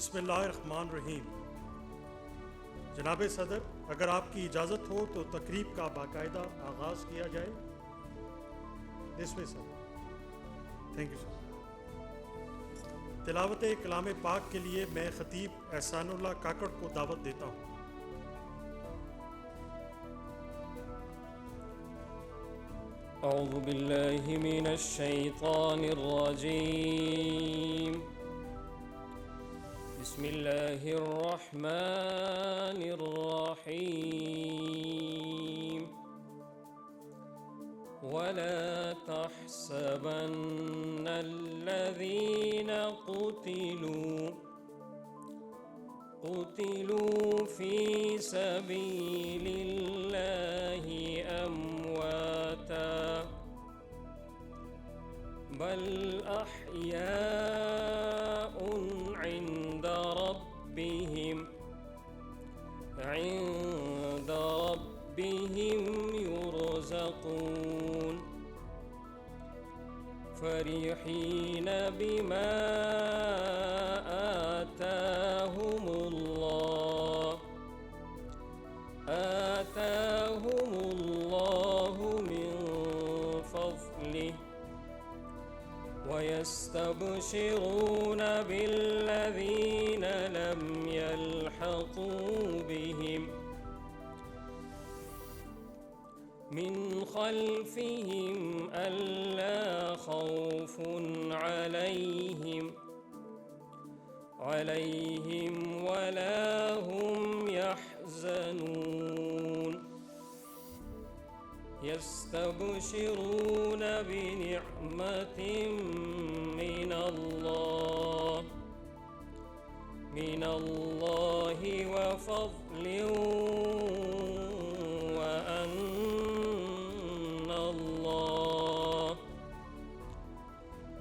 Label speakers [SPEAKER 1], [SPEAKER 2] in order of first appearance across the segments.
[SPEAKER 1] बिस्मिल्लाहिर्रहमानिर्रहीम। जनाब सदर, अगर आपकी इजाज़त हो तो तकरीब का बाकायदा आगाज़ किया जाए। This way sir. Thank you sir. तिलावत कलाम पाक के लिए मैं ख़तीब एहसानुल्लाह काकड़ को दावत देता हूँ।
[SPEAKER 2] अऊज़ु बिल्लाहि मिनश शैतानिर रजीम। बिस्मिल्लाहिर रहमानिर रहीम। वला तहसबन्नल्लज़ीना क़ुतिलू फ़ी सबीलिल्लाहि अम्वाता बल अहयाउन इंद रब्बिहिम युरज़क़ून फरिहीन बिमा आताहुमुल्लाहु मिन फ़ज़लिहि वयस्तबशिरून बिल्लज़ीन लम यल्हक़ू बिहिम मिन ख़ल्फ़िहिम अल्ला ख़ौफ़ुन अलैहिम वला हुम यहज़नून यस्तबशिरून बिनिअमतिम मिनल्लाहि व फ़ज़लिन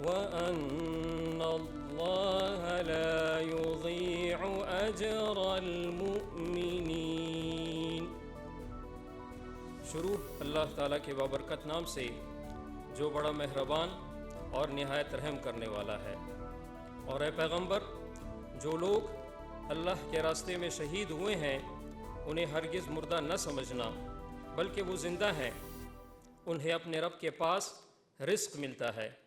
[SPEAKER 2] व अन्नल्लाह ला युज़ीअु अजरल मुअमिनीन। शुरू अल्लाह ताला के बाबरकत नाम से जो बड़ा मेहरबान और निहायत रहम करने वाला है। और ए पैगंबर, जो लोग अल्लाह के रास्ते में शहीद हुए हैं उन्हें हरगिज़ मुर्दा न समझना, बल्कि वो ज़िंदा हैं। उन्हें अपने रब के पास रिस्क मिलता है।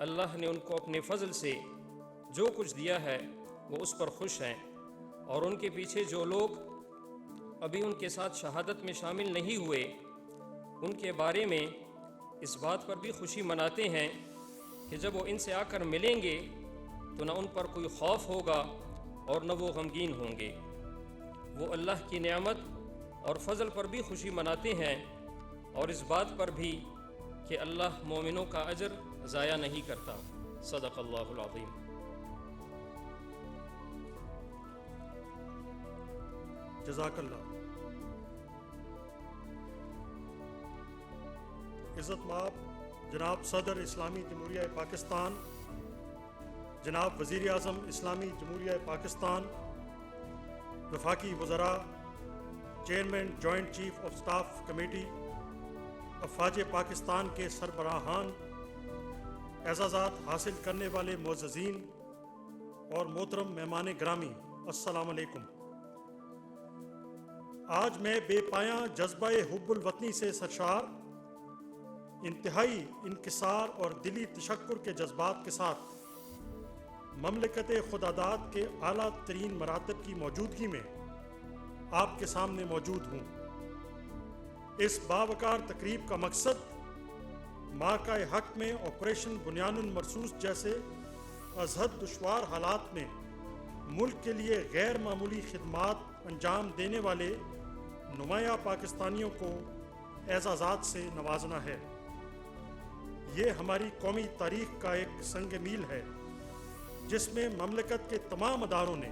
[SPEAKER 2] अल्लाह ने उनको अपने फ़ज़ल से जो कुछ दिया है वो उस पर खुश हैं। और उनके पीछे जो लोग अभी उनके साथ शहादत में शामिल नहीं हुए, उनके बारे में इस बात पर भी खुशी मनाते हैं कि जब वो इनसे आकर मिलेंगे तो न उन पर कोई खौफ होगा और न वो गमगीन होंगे। वो अल्लाह की नेमत और फ़ज़ल पर भी खुशी मनाते हैं और इस बात पर भी कि अल्लाह मोमिनों का अजर ज़ाया नहीं करता। सदक़ल्लाहुल अज़ीम।
[SPEAKER 1] जज़ाकल्लाह। इज़्ज़त माब जनाब सदर इस्लामी जमहूरिया पाकिस्तान, जनाब वज़ीर आज़म इस्लामी जमहूरिया पाकिस्तान, वफाकी वज़रा, chairman joint chief of staff committee, अफ़वाज पाकिस्तान के सरबराहान, एज़ाज़ात हासिल करने वाले मुअज़्ज़ज़ीन और मोहतरम मेहमान ग्रामी, अस्सलाम अलैकुम। आज मैं बेपायां जज्बा हुब्बुल वतनी से सरशार, इंतहाई इंकिसार और दिली तशक्कुर के जज्बात के साथ ममलकत खुदादाद के आला तरीन मरातब की मौजूदगी में आपके सामने मौजूद हूँ। इस बावकार तकरीब का मकसद माँ का हक में ऑपरेशन बुनियानुल मरसूस जैसे अज़हद दुश्वार हालात में मुल्क के लिए गैर मामूली खिदमात अंजाम देने वाले नुमाया पाकिस्तानियों को एज़ाज़ात से नवाजना है। ये हमारी कौमी तारीख का एक संग मील है जिसमें ममलकत के तमाम अदारों ने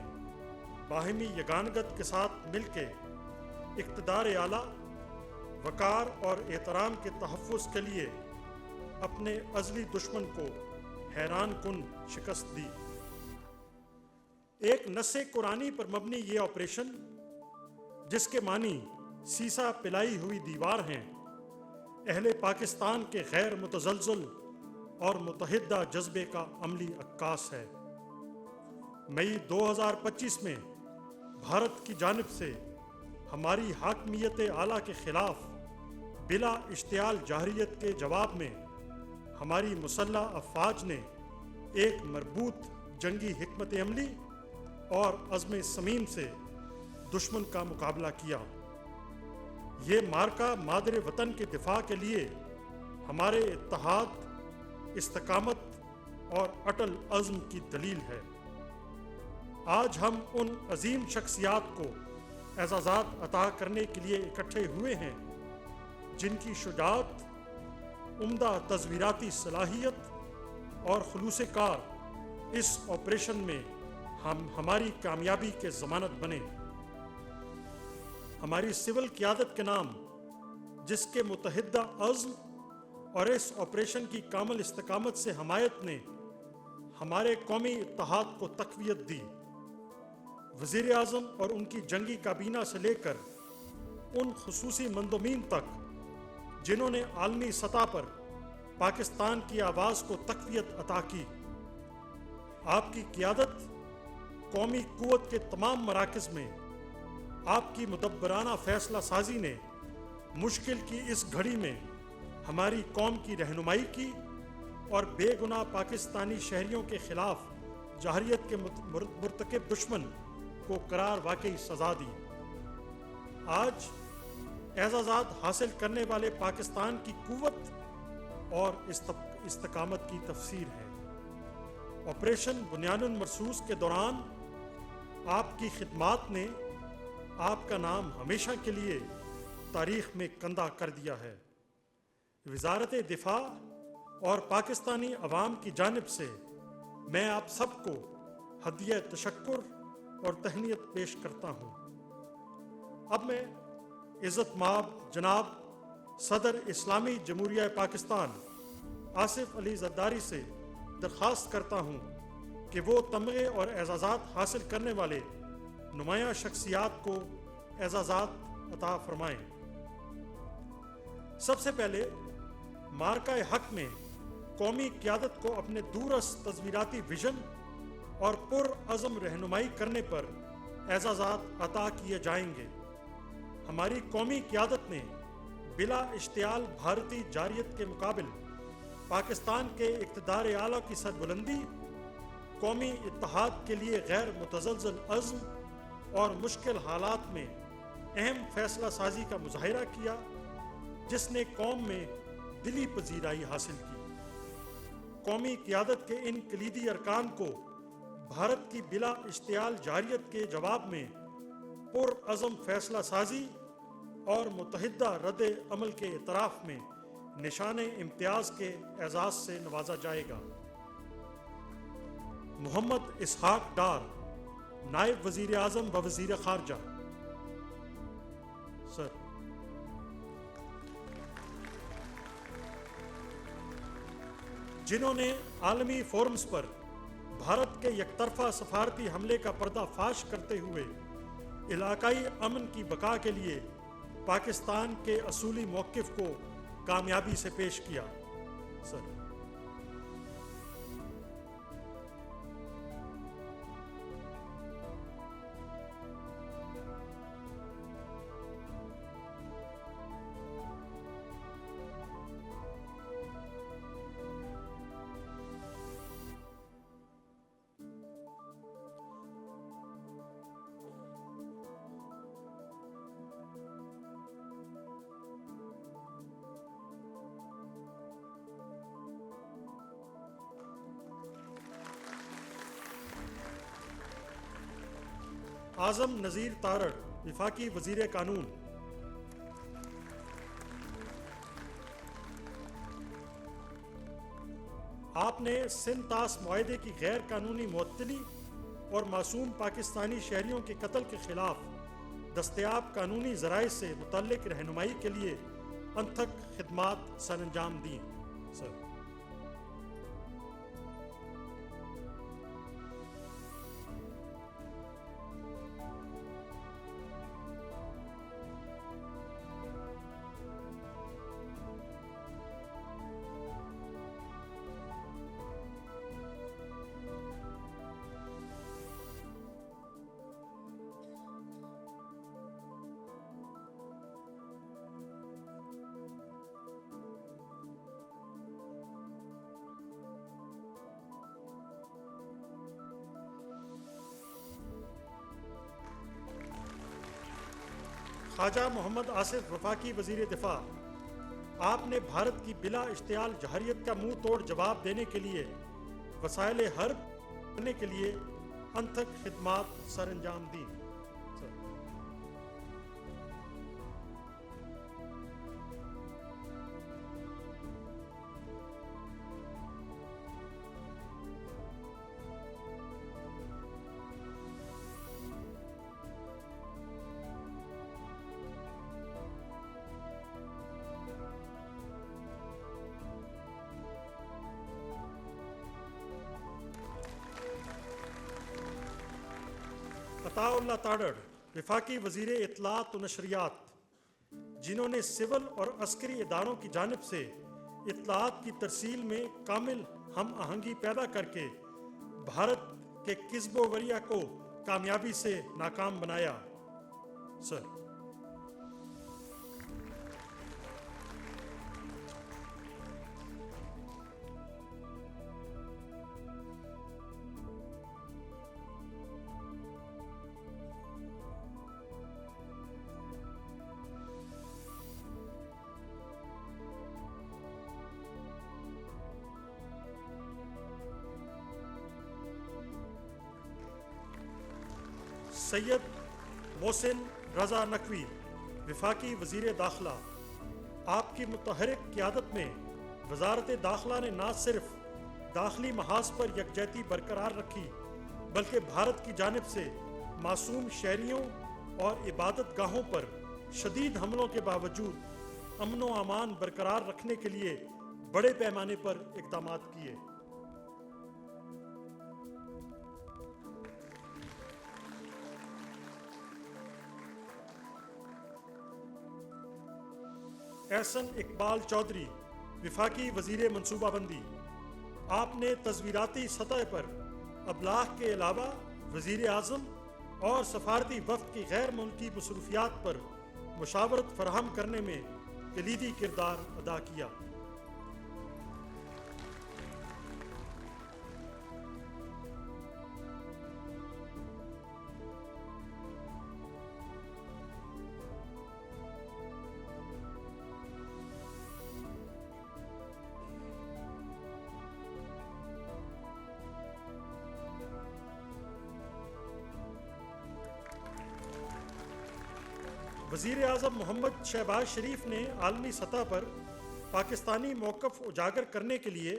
[SPEAKER 1] बाहिमी यगानगत के साथ मिलकर इक़्तिदार आला, वकार और एहतराम के तहफ़्फ़ुज़ के लिए अपने अज़ली दुश्मन को हैरान कुन शिकस्त दी। एक नस्से कुरानी पर मबनी ये ऑपरेशन, जिसके मानी सीसा पिलाई हुई दीवार हैं, अहले पाकिस्तान के गैर मुतज़लज़ल और मुतहिदा जज्बे का अमली अक्कास है। मई 2025 में भारत की जानिब से हमारी हाकमियत आला के खिलाफ बिला इश्तियाल जाहरियत के जवाब में हमारी मुसल्लह अफवाज ने एक मरबूत जंगी हिकमत अमली और अज़्म समीम से दुश्मन का मुकाबला किया। ये मार्का मादरे वतन के दिफा के लिए हमारे इत्तेहाद, इस्तकामत और अटल अज़्म की दलील है। आज हम उन अजीम शख्सियात को एज़ाज़ात अता करने के लिए इकट्ठे हुए हैं जिनकी शुजाअत, उम्दा तज़वीराती सलाहियत और खुलूस कार इस ऑपरेशन में हमारी कामयाबी के ज़मानत बने। हमारी सिविल क़यादत के नाम, जिसके मुतहिदा अज़्म और इस ऑपरेशन की कामिल इस्तकामत से हमायत ने हमारे कौमी इत्तेहाद को तक़वियत दी। वज़ीर आज़म और उनकी जंगी काबीना से लेकर उन खुसूसी मंदोमीन तक जिन्होंने आलमी सतह पर पाकिस्तान की आवाज़ को तक़वियत अता की, आपकी क़यादत कौमी क़ुव्वत के तमाम मराकज़ में आपकी मुदब्बराना फ़ैसला साजी ने मुश्किल की इस घड़ी में हमारी कौम की रहनुमाई की और बेगुनाह पाकिस्तानी शहरियों के खिलाफ जाहरियत के मुर्तकिब दुश्मन को करार वाकई सजा दी। आज एज़ाज़ात हासिल करने वाले पाकिस्तान की क़ुव्वत और इस्तकामत की तफसीर है। ऑपरेशन बुनियानुल मरसूस के दौरान आपकी खिदमात ने आपका नाम हमेशा के लिए तारीख़ में कंधा कर दिया है। वज़ारत दिफा और पाकिस्तानी अवाम की जानिब से मैं आप सबको हदिया तशक्कुर और तहनीत पेश करता हूँ। अब मैं इज़्ज़त माब जनाब सदर इस्लामी जमहूरिया पाकिस्तान आसिफ अली ज़रदारी से दरख्वास्त करता हूँ कि वो तमगे और एज़ाज़ात हासिल करने वाले नुमाया शख्सियात को एज़ाज़ात अता फरमाएँ। सबसे पहले मार्का हक में कौमी क़यादत को अपने दूरस तज़वीराती विजन और पुरअज़म रहनुमाई करने पर एज़ाज़ात अता किए जाएंगे। हमारी कौमी क़यादत ने बिला इश्तियाल भारतीय जारियत के मुकाबिल पाकिस्तान के इक़्तिदार आला की सरबुलंदी, कौमी इत्तेहाद के लिए गैर मुतज़लज़ल अज़्म और मुश्किल हालात में अहम फ़ैसला साजी का मुज़ाहिरा किया, जिसने कौम में दिली पजीराई हासिल की। कौमी क़यादत के इन कलीदी अरकान को भारत की बिला इश्तियाल जारियत के जवाब में पुरअज़म फ़ैसला साजी और मुतहिदा रद्द अमल के इतराफ़ में निशान इम्तियाज़ के एज़ाज़ से नवाजा जाएगा। मोहम्मद इसहाक डार, नायब वज़ीर आज़म व वज़ीर ख़ारजा। सर। जिन्होंने आलमी फोरम्स पर भारत के यकतरफा सफारती हमले का पर्दाफाश करते हुए इलाकाई अमन की बका के लिए पाकिस्तान के असूली मौक़िफ़ को कामयाबी से पेश किया। सर। आज़म नज़ीर तारड़, विफाकी वज़ीर कानून। आपने सिंध तास मुआहदे की गैर कानूनी मुअत्तली और मासूम पाकिस्तानी शहरियों के कत्ल के खिलाफ दस्तयाब कानूनी ज़राए से मुतल्लिक रहनुमाई के लिए अनथक खिदमात सरअंजाम दी। सर। ख्वाजा मोहम्मद आसिफ वफाकी वजीर दिफा, आपने भारत की बिला इश्तियाल जहरियत का मुंह तोड़ जवाब देने के लिए वसाइल हर्ब करने के लिए अनथक खिदमात सर अंजाम दी। अताउल्लाह ताड़ड़, वफाकी वजीर इत्तलात व नशरियात, जिन्होंने सिविल और अस्करी इदारों की जानिब से इत्तलात की तरसील में कामिल हम आहंगी पैदा करके भारत के किस्बो वरिया को कामयाबी से नाकाम बनाया। सर, सैयद मोहसिन रजा नकवी, वफाकी वजीर दाखिला, आपकी मुतहरिक क़यादत में वजारत दाखिला ने न सिर्फ दाखिली महाज पर यकजहती बरकरार रखी, बल्कि भारत की जानिब से मासूम शहरियों और इबादत गाहों पर शदीद हमलों के बावजूद अमन व अमान बरकरार रखने के लिए बड़े पैमाने पर इक़दाम किए। एहसन इकबाल चौधरी, वफाकी वजीर मनसूबाबंदी, आपने तस्वीराती सतह पर अबलाग के अलावा वजीर आज़म और सफारती वफ़द की गैर मुल्की मसरूफियात पर मुशावरत फराहम करने में कलीदी किरदार अदा किया। वज़ीर आज़म मोहम्मद शहबाज शरीफ ने आलमी सतह पर पाकिस्तानी मौक़िफ़ उजागर करने के लिए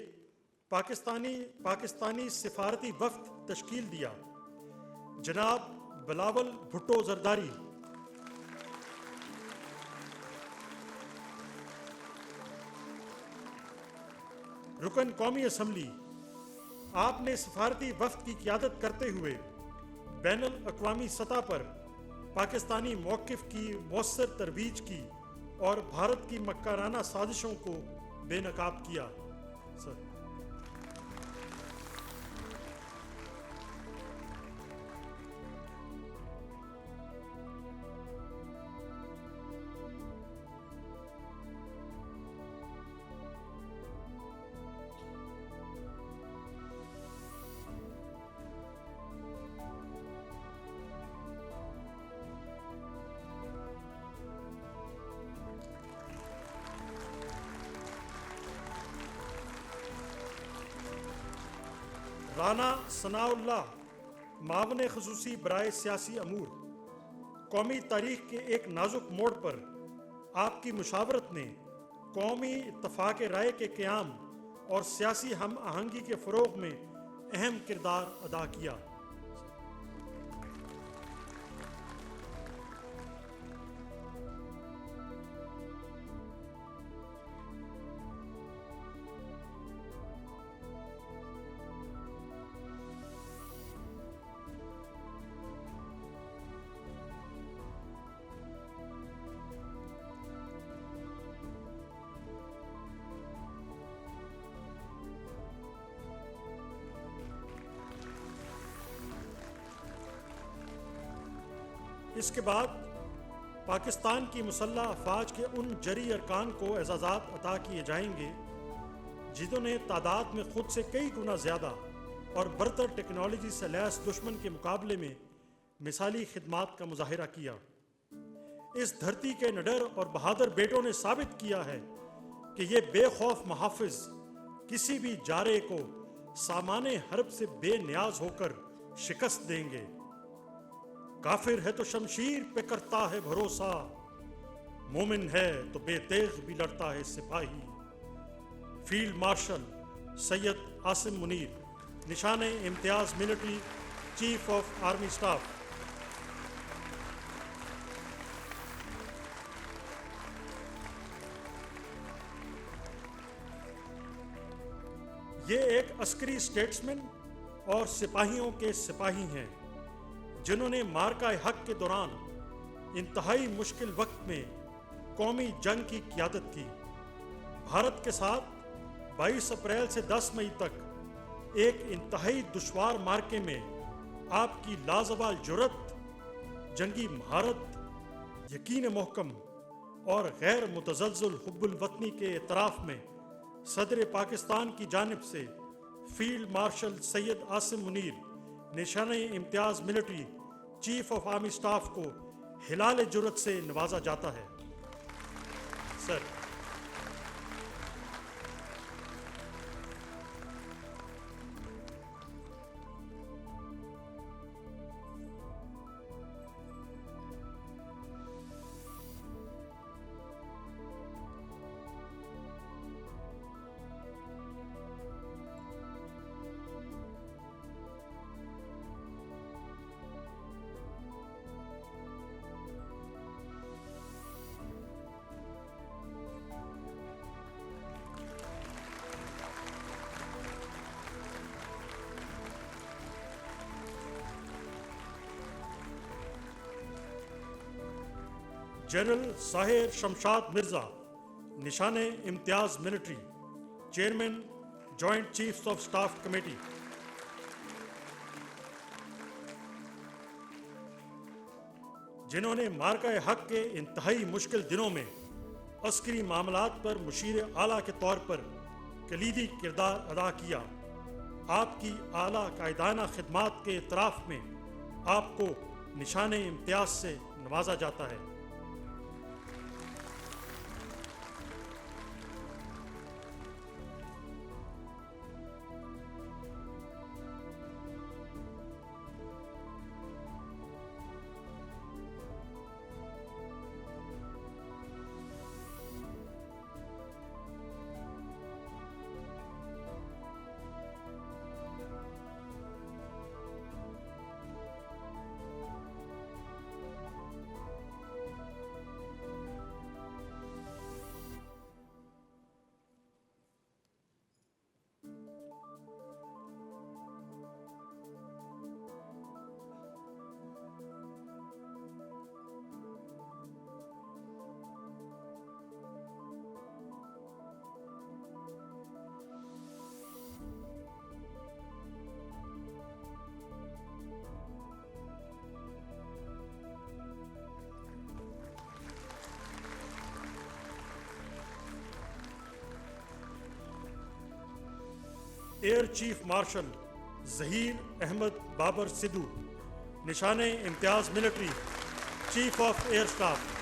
[SPEAKER 1] पाकिस्तानी सिफारती वफ़द तश्कील दिया। जनाब बिलावल भुट्टो जरदारी, रुकन कौमी असम्बली, आपने सिफारती वफ़द की क़यादत करते हुए बैनुल अक़वामी सतह पर पाकिस्तानी मौक़िफ़ की मौसर तरवीज की और भारत की मक्काराना साजिशों को बेनकाब किया। सर, राना सनाउल्लाह, मावन खसूसी बराए सियासी अमूर, कौमी तारीख के एक नाजुक मोड़ पर आपकी मुशावरत ने कौमी इत्तफाक राय के क़याम और सियासी हम आहंगी के फ़रोग़ में अहम किरदार अदा किया। इसके बाद पाकिस्तान की मुसल्लह अफवाज के उन जरी अरकान को एजाज़ात अता किए जाएंगे जिन्होंने तादाद में खुद से कई गुना ज़्यादा और बरतर टेक्नोलॉजी से लैस दुश्मन के मुकाबले में मिसाली खिदमात का मुजाहिरा किया। इस धरती के निडर और बहादुर बेटों ने साबित किया है कि ये बेखौफ मुहाफिज किसी भी जारे को सामाने हर्ब से बेनियाज होकर शिकस्त देंगे। काफिर है तो शमशीर पे करता है भरोसा, मोमिन है तो बेतेग भी लड़ता है सिपाही। फील्ड मार्शल सैयद आसिम मुनीर, निशाने इम्तियाज military, chief of army staff. ये एक अस्करी स्टेट्समैन और सिपाहियों के सिपाही हैं जिन्होंने मार्का हक के दौरान इंतहाई मुश्किल वक्त में कौमी जंग की क़ियादत की। भारत के साथ 22 अप्रैल से 10 मई तक एक इंतहाई दुश्वार मार्के में आपकी लाजवाल जुर्रत, जंगी महारत, यकीन मोहकम और गैर मुतज़ल्ज़िल हुब्बुल वतनी के एतराफ़ में सदर पाकिस्तान की जानिब से फील्ड मार्शल सैयद आसिम मुनीर, निशाने इम्तियाज military, chief of army staff को हिलाल जुर्रत से नवाजा जाता है। सर, जनरल साहिर शमशाद मिर्जा, निशाने इम्तियाज military, chairman joint chiefs of staff committee. जिन्होंने मार्का हक के इंतहाई मुश्किल दिनों में अस्करी मामलात पर मुशीर आला के तौर पर कलीदी किरदार अदा किया। आपकी आला कायदाना खिदमात के इतराफ़ में आपको निशाने इम्तियाज से नवाजा जाता है। Air chief marshal Zaheer Ahmed Babar Sidhu, निशाने इम्तियाज military, chief of air staff.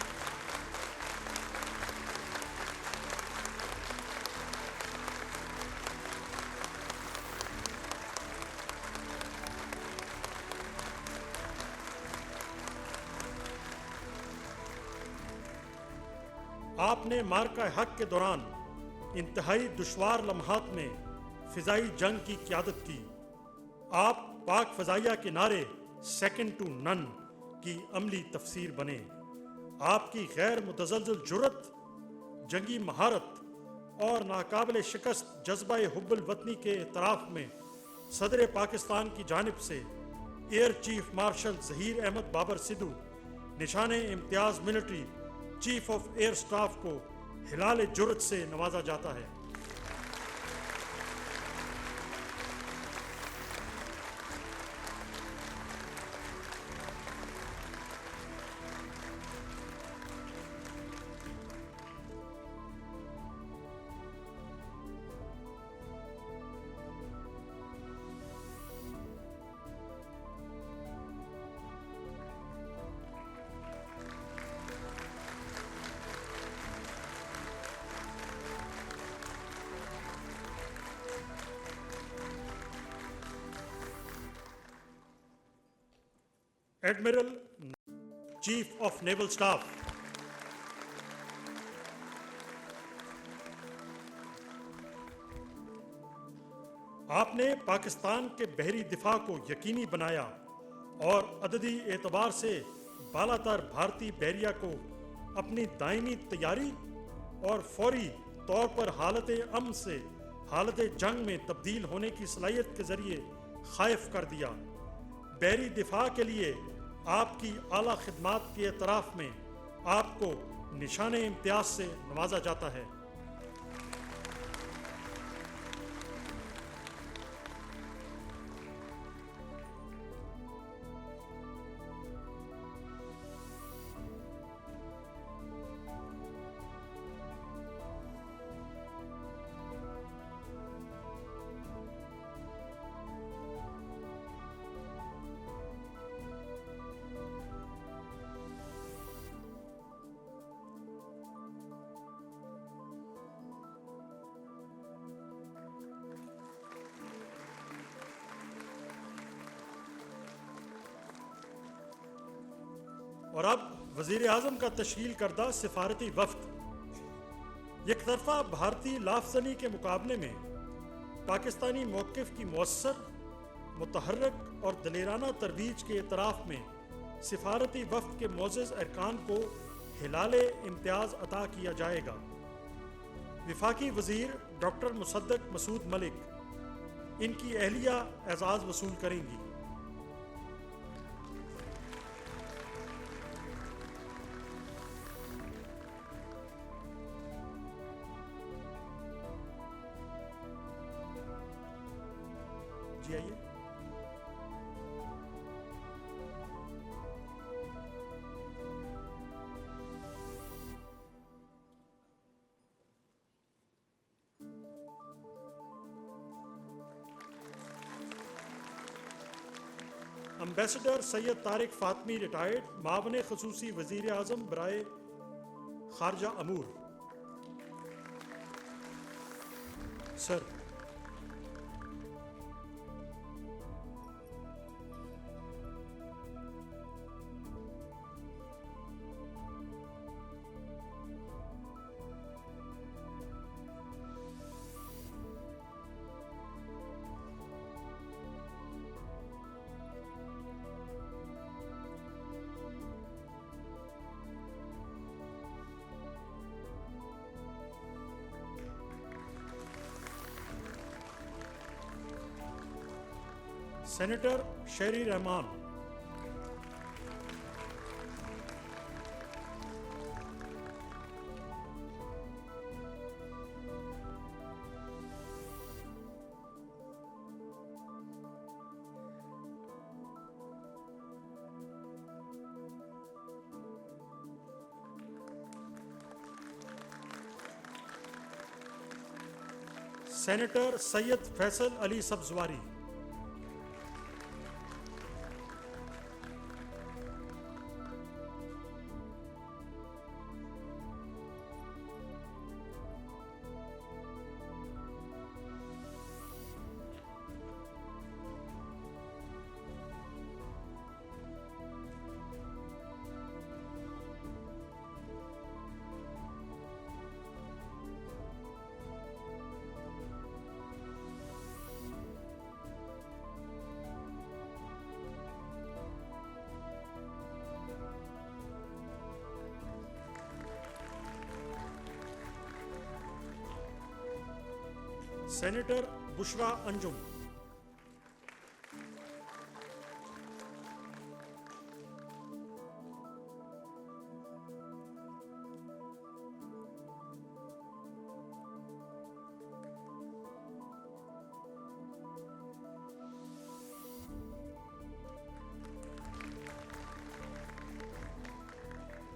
[SPEAKER 1] आपने मार्का हक के दौरान इंतहाई दुश्वार लम्हात में फिजाई जंग की क़ियादत की। आप पाक फ़ज़ाइया के नारे सेकंड टू नन की अमली तफसीर बने। आपकी गैर मुतज़ल्ज़िल जुर्रत, जंगी महारत और नाकाबिल शिकस्त जज्बा हुब्बुल वतनी के एतराफ़ में सदर पाकिस्तान की जानिब से air chief marshal Zaheer Ahmed Babar Sidhu, निशाने इम्तियाज़ military, chief of air staff को हिलाल जुर्रत से नवाजा जाता है। Admiral chief of naval staff, आपने पाकिस्तान के बहरी दिफा को यकीनी बनाया और अददी एतबार से बालातर भारतीय बहरिया को अपनी दायमी तैयारी और फौरी तौर पर हालत अमन से हालत जंग में तब्दील होने की सलाहियत के जरिए खाइफ कर दिया। बहरी दिफा के लिए आपकी आला खिदमात के एतराफ़ में आपको निशान इम्तियाज से नवाजा जाता है। और अब वज़ीर आज़म का तश्कील करदा सिफारती वफ़द एक तरफ़ा भारतीय लाफजनी के मुकाबले में पाकिस्तानी मौक़िफ़ की मौसर, मुतहर्रक और दलेराना तरवीज के एतराफ़ में सिफारती वफ़द के मोअज़्ज़ज़ अरकान को हिलाल इम्तियाज़ अता किया जाएगा। विफाकी वज़ीर डॉक्टर मुसद्दक मसूद मलिक इनकी अहलिया एज़ाज़ वसूल करेंगी। जी आइए। एम्बेसडर सैयद तारिक फातमी रिटायर्ड, मावन खसूसी वज़ीर आज़म बराए खारजा अमूर। सर, सेनेटर शेरी रहमान। सेनेटर सैयद फैसल अली सब्जवारी। सेनेटर बुशरा अंजुम।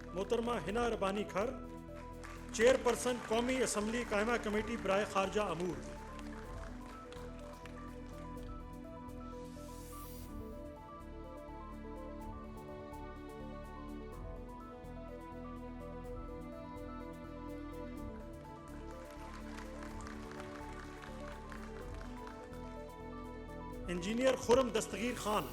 [SPEAKER 1] मोहतरमा हिना रबानी खर, चेयरपर्सन कौमी असम्बली कायमा कमेटी बराए खारजा अमूर। इंजीनियर खुरम दस्तगीर खान।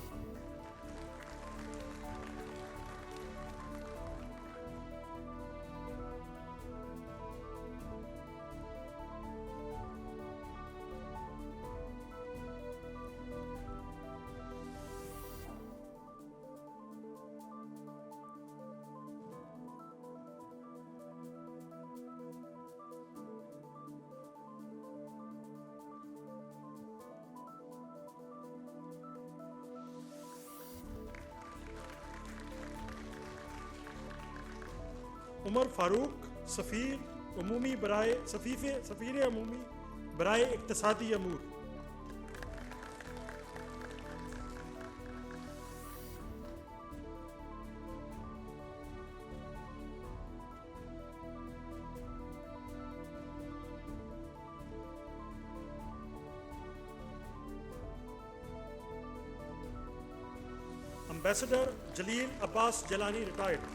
[SPEAKER 1] उमर फारूक सफ़ीर अमूमी बराए इक्तिसादी अमूर। एम्बेसडर जलील अब्बास जलानी रिटायर्ड।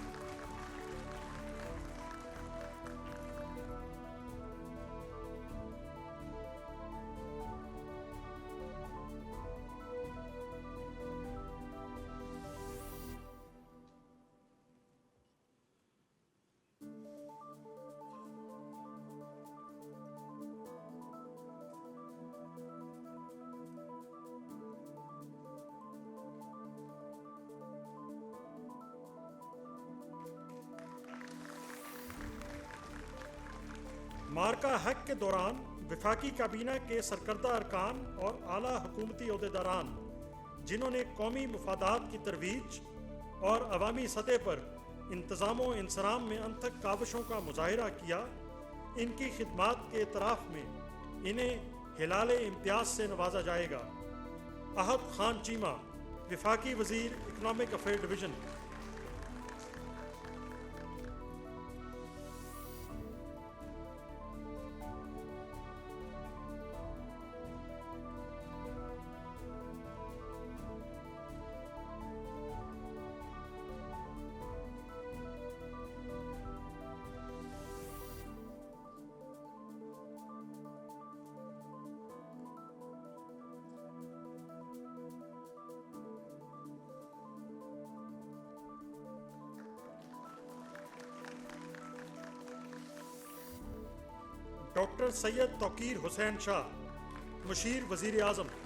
[SPEAKER 1] मार्का हक के दौरान वफाकी काबीना के सरकर्दा अरकान और आला हुकूमती अहदेदारान जिन्होंने कौमी मुफादात की तरवीज और अवामी सतह पर इंतज़ाम व इंसराम में अनथक काविशों का मुजाहिरा किया, इनकी खिदमात के इतराफ़ में इन्हें हिलाल इम्तियाज़ से नवाजा जाएगा। अहद खान चीमा, वफाकी वज़ीर economic affair division. Doctor Syed Tauqeer Hussain Shah, मुशीर वज़ीर आज़म।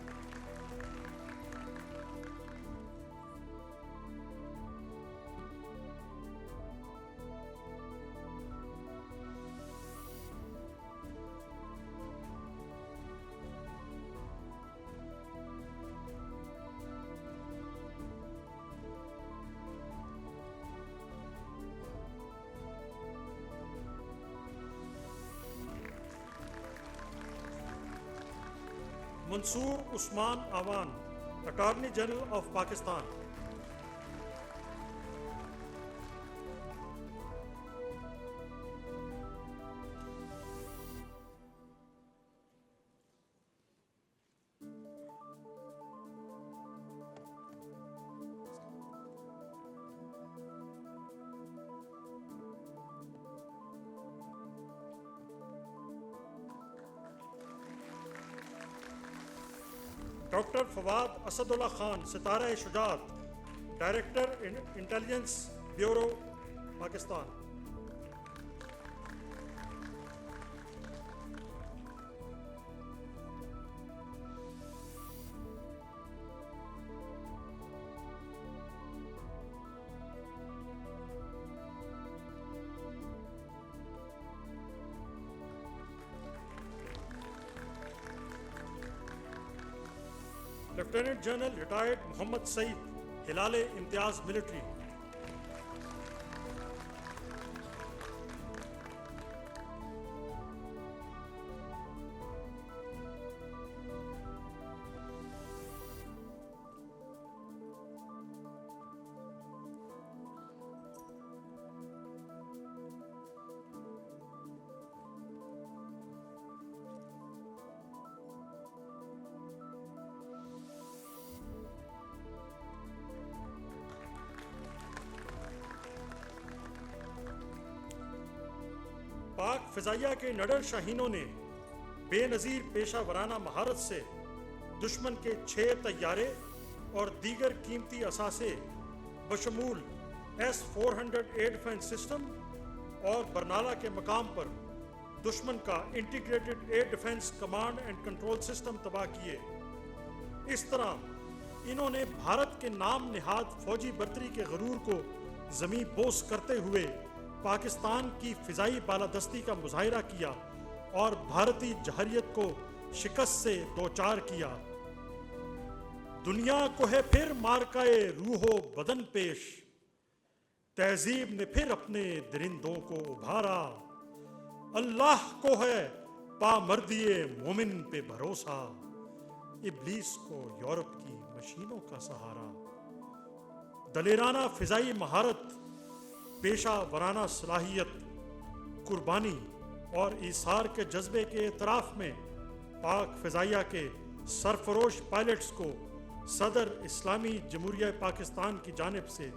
[SPEAKER 1] Mansoor Usman Awan, attorney general of Pakistan. Doctor Fawad Asadullah Khan, सितारा शुजात, director intelligence bureau Pakistan. Lieutenant general retired Mohammad Saeed, हिलाल इम्तियाज मिलिट्री। पाक फ़िज़ाइया के नडर शाहीनों ने बेनज़ीर पेशा वराना महारत से दुश्मन के 6 तैयारे और दीगर कीमती असासे बशमूल S-400 एयर डिफेंस सिस्टम और बरनाला के मकाम पर दुश्मन का integrated air defence command and control system तबाह किए। इस तरह इन्होंने भारत के नाम निहाद फौजी बर्तरी के गरूर को ज़मीं बोस करते हुए पाकिस्तान की फ़िज़ाई बालादस्ती का मुजाहिरा किया और भारतीय जहरियत को शिकस्त से दोचार किया। दुनिया को है फिर मारकाए रूहो बदन पेश, तहजीब ने फिर अपने दरिंदों को उभारा, अल्लाह को है पामर्दिए मोमिन पे भरोसा, इब्लीस को यूरोप की मशीनों का सहारा। दलेराना फिजाई महारत, पेशा वराना सलाहियत, कुर्बानी और ईसार के जज्बे के एतराफ में पाक फिजाइया के सरफरोश पायलट्स को सदर इस्लामी जमहूरिया पाकिस्तान की जानिब से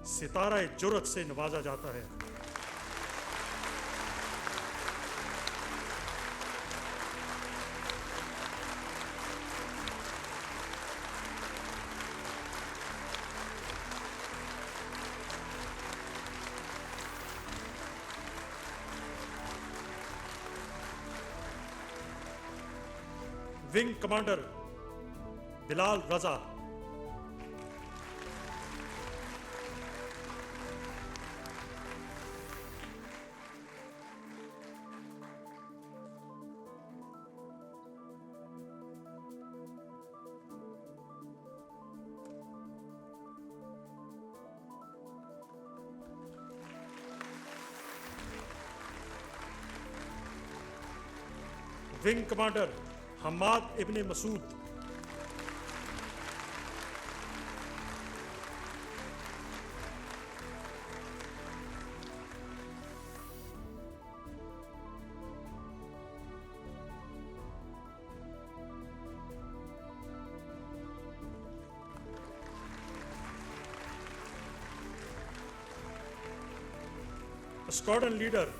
[SPEAKER 1] सितारा जुर्रत से नवाजा जाता है। Wing commander Bilal Raza, wing commander Hammad Ibne Masood, squadron leader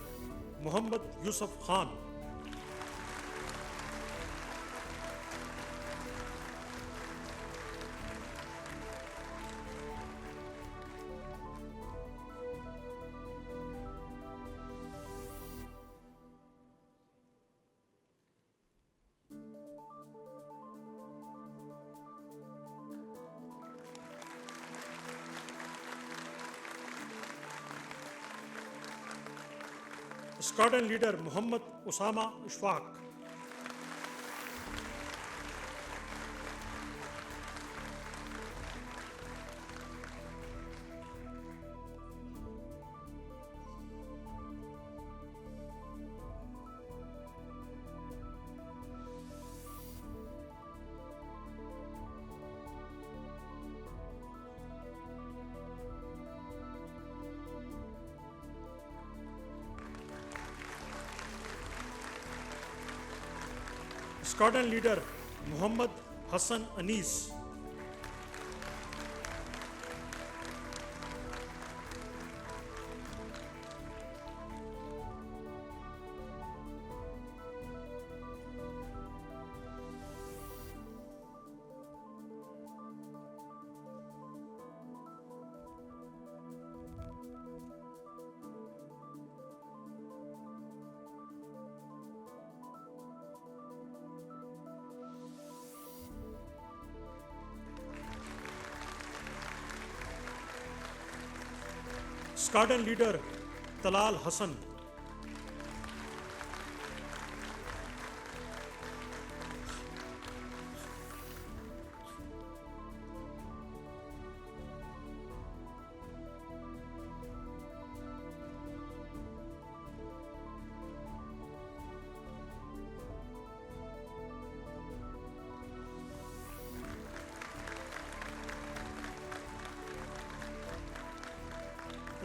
[SPEAKER 1] Mohammad Yousuf Khan, squadron leader Mohammad Usama Ishfaq, squadron leader Mohammad Hasan Anees, squadron leader Talal Hasan,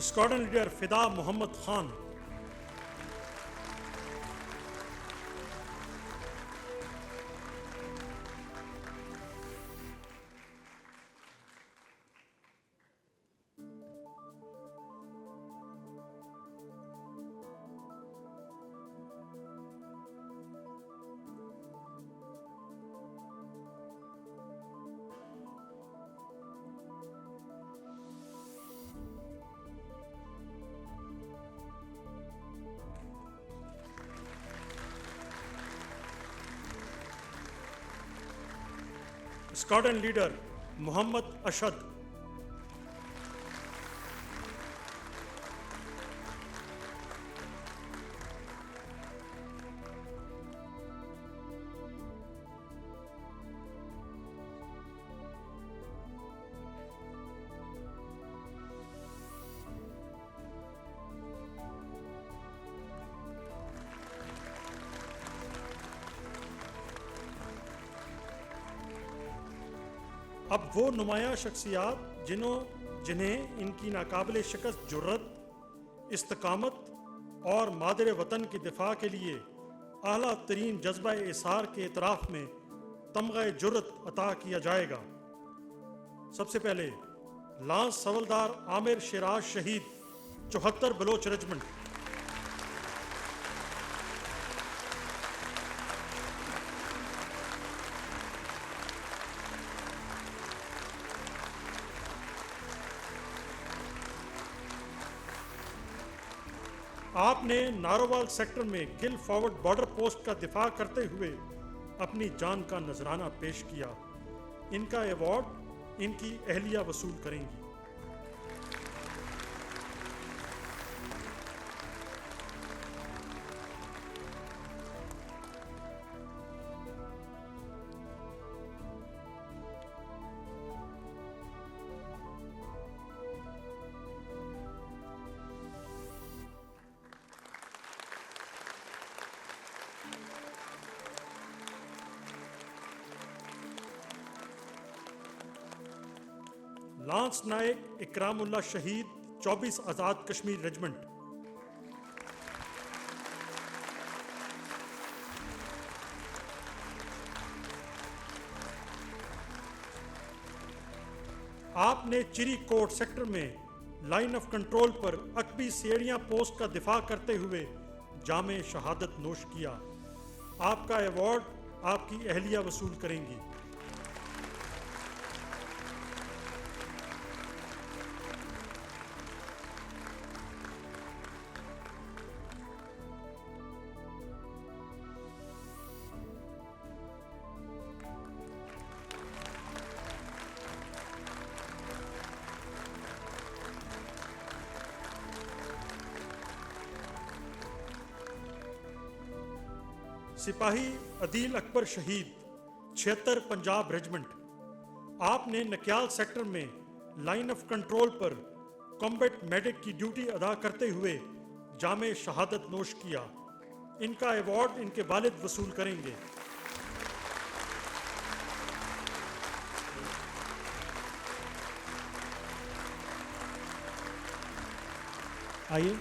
[SPEAKER 1] squadron leader Fida Mohammad Khan, squadron leader Mohammad Ashad, अब वो नुमायां शख्सियात जिन्हें इनकी नाकाबिले शिकस्त जुर्रत, इस्तकामत और मादर वतन के दिफा के लिए आला तरीन जज्बा इसार के इतराफ़ में तमगा जुर्रत अता किया जाएगा। सबसे पहले लांस सवलदार आमिर शिराज शहीद 74 बलोच रेजिमेंट। आपने नारोवाल सेक्टर में किल फॉरवर्ड बॉर्डर पोस्ट का दिफा करते हुए अपनी जान का नजराना पेश किया। इनका अवार्ड इनकी अहलिया वसूल करेंगी। लांस नायक इकरामुल्लाह शहीद 24 आज़ाद कश्मीर रेजिमेंट। आपने चिरी कोट सेक्टर में लाइन ऑफ कंट्रोल पर अकबी सेड़ियां पोस्ट का दिफा करते हुए जामे शहादत नोश किया। आपका अवार्ड आपकी अहलिया वसूल करेंगी। सिपाही अदील अकबर शहीद 76 पंजाब रेजिमेंट। आपने नक्याल सेक्टर में लाइन ऑफ कंट्रोल पर कॉम्बैट मेडिक की ड्यूटी अदा करते हुए जामे शहादत नोश किया। इनका अवार्ड इनके वालिद वसूल करेंगे। आइए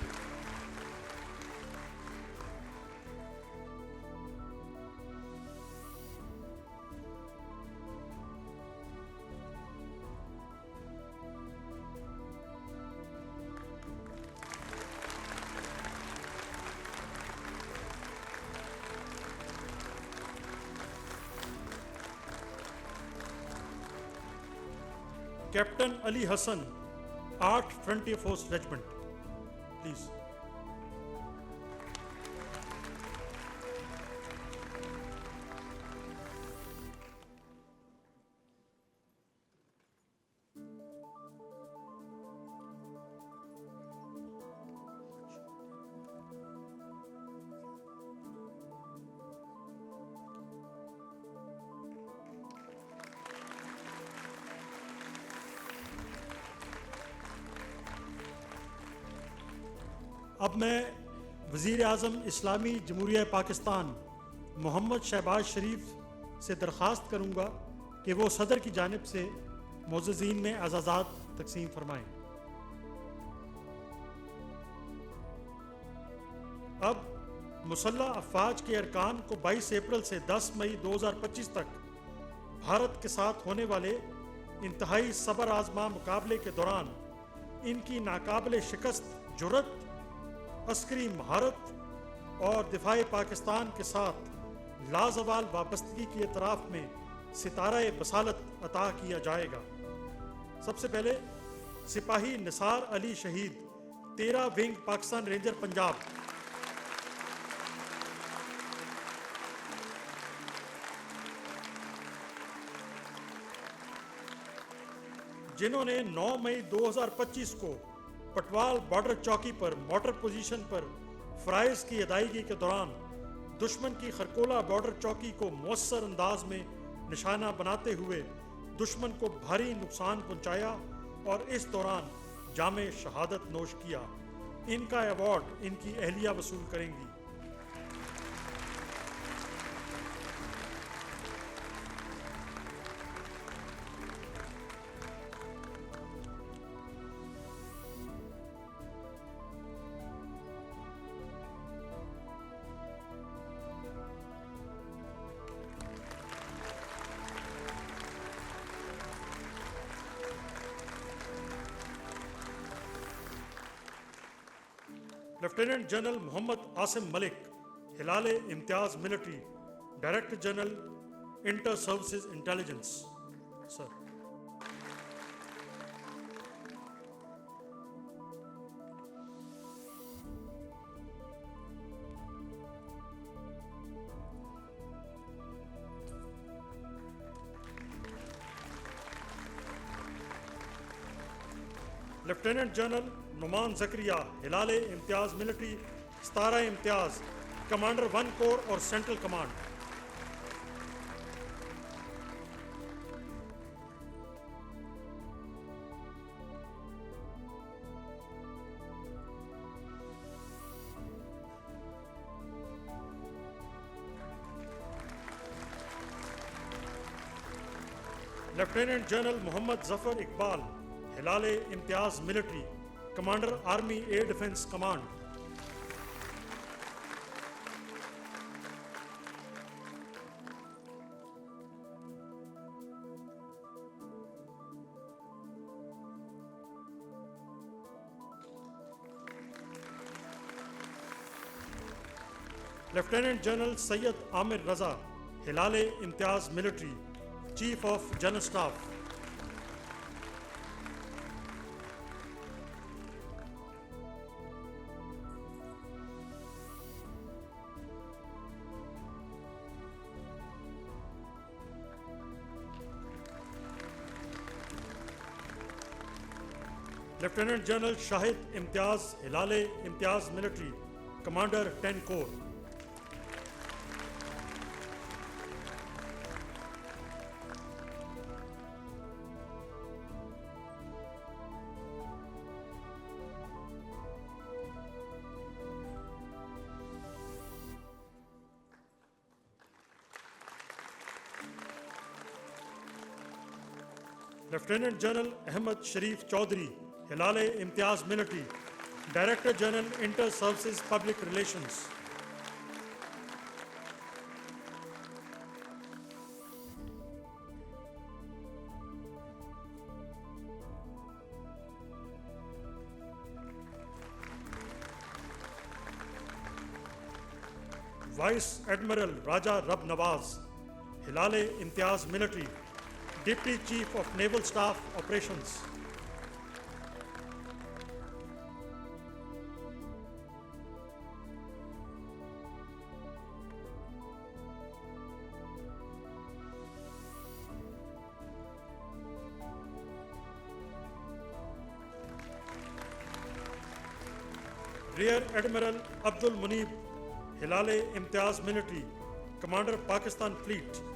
[SPEAKER 1] captain Ali Hasan 8 frontier force regiment, please. अब मैं वज़ीर आज़म इस्लामी जमहूरिया पाकिस्तान मोहम्मद शहबाज शरीफ से दरख्वास्त करूँगा कि वो सदर की जानिब से मोअज़्ज़ीन में एज़ाज़ात तकसीम फरमाएँ। अब मुसल्लह अफ़वाज के अरकान को 22 अप्रैल से 10 मई 2025 तक भारत के साथ होने वाले इंतहाई सबर आज़मा मुकाबले के दौरान इनकी नाकाबिले शिकस्त जुर्रत, अस्करी महारत और दिफाए पाकिस्तान के साथ लाजवाल वाबस्तगी की एतराफ़ में सितारा बसालत अता किया जाएगा। सबसे पहले सिपाही निसार अली शहीद 13 विंग पाकिस्तान रेंजर पंजाब। जिन्होंने 9 मई 2025 को पटवाल बॉर्डर चौकी पर मोटर पोजीशन पर फ़राइज़ की अदायगी के दौरान दुश्मन की खरकोला बॉर्डर चौकी को मौसर अंदाज में निशाना बनाते हुए दुश्मन को भारी नुकसान पहुंचाया और इस दौरान जामे शहादत नोश किया। इनका अवार्ड इनकी अहलिया वसूल करेंगी। Lieutenant general Mohammad Asim Malik, Hilal Imtiaz military, director general inter services intelligence. Sir. Lieutenant general Noman Zakaria, Hilal Imtiaz military, 17 Imtiaz, commander 1 corps और central command. Lieutenant general Mohammad Zafar Iqbal, Hilal Imtiaz military, commander army air defence command. Lieutenant general Syed Amir Raza, Hilal Imtiaz military, chief of general staff. Lieutenant general Shahid Imtiaz, Hilal Imtiaz military, commander 10 corps. Lieutenant general Ahmad Sharif Chaudhry, Hilal Imtiaz military, director general inter services public relations. Vice admiral Raja Rab Nawaz, Hilal Imtiaz military, deputy chief of naval staff operations. Rear admiral Abdul Muneeb, Hilal Imtiaz military, commander Pakistan fleet.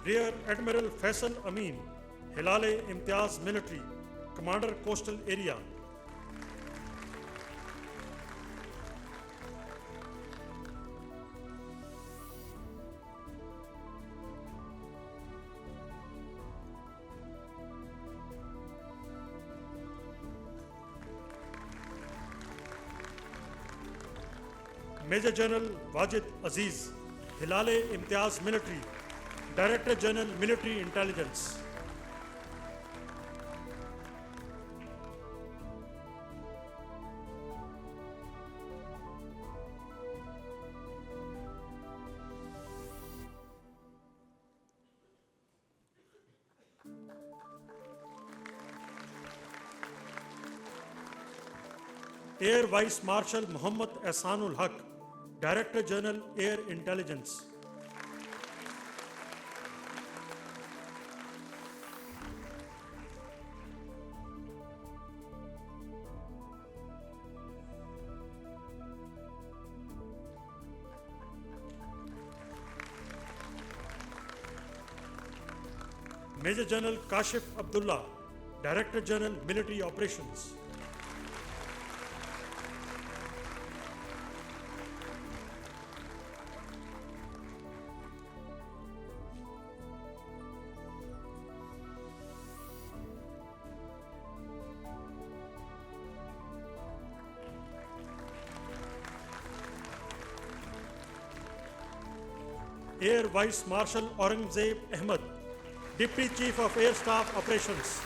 [SPEAKER 1] Rear admiral Faisal Amin, Hilal Imtiaz military, commander coastal area. Major general Wajid Aziz, Hilal Imtiaz military, director general military intelligence. Air vice marshal Mohammad Ehsanul Haq, director general air intelligence. Major general Kashif Abdullah, director general military operations. Air Vice Marshal Aurangzeb Ahmed, Deputy Chief of Air Staff Operations.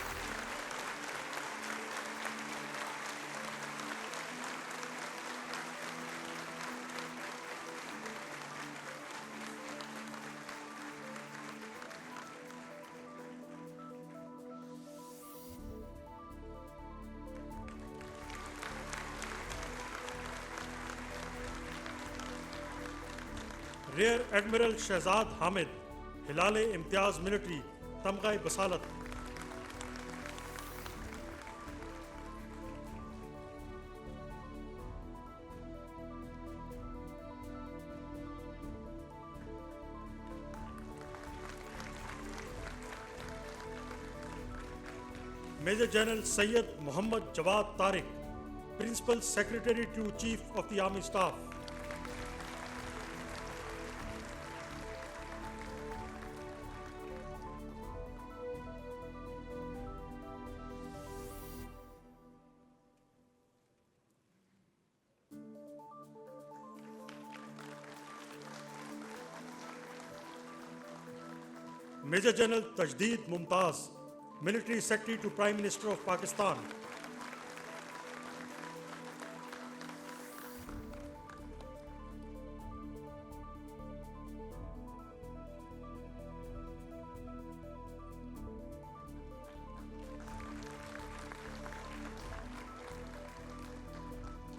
[SPEAKER 1] Rear Admiral Shehzad Hamid, Hilal-e-Imtiaz Military, Tamga-e-Basalat. Major General Syed Muhammad Jawad Tariq, Principal Secretary to Chief of the Army Staff. Major General Tajdeed Mumtaz, Military Secretary to Prime Minister of Pakistan.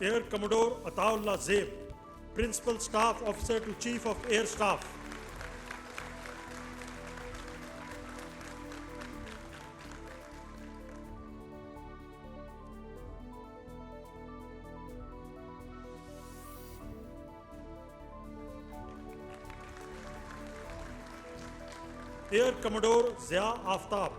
[SPEAKER 1] Air Commodore Ataullah Zeb, Principal Staff Officer to Chief of Air Staff. Air Commodore Zia Aftab,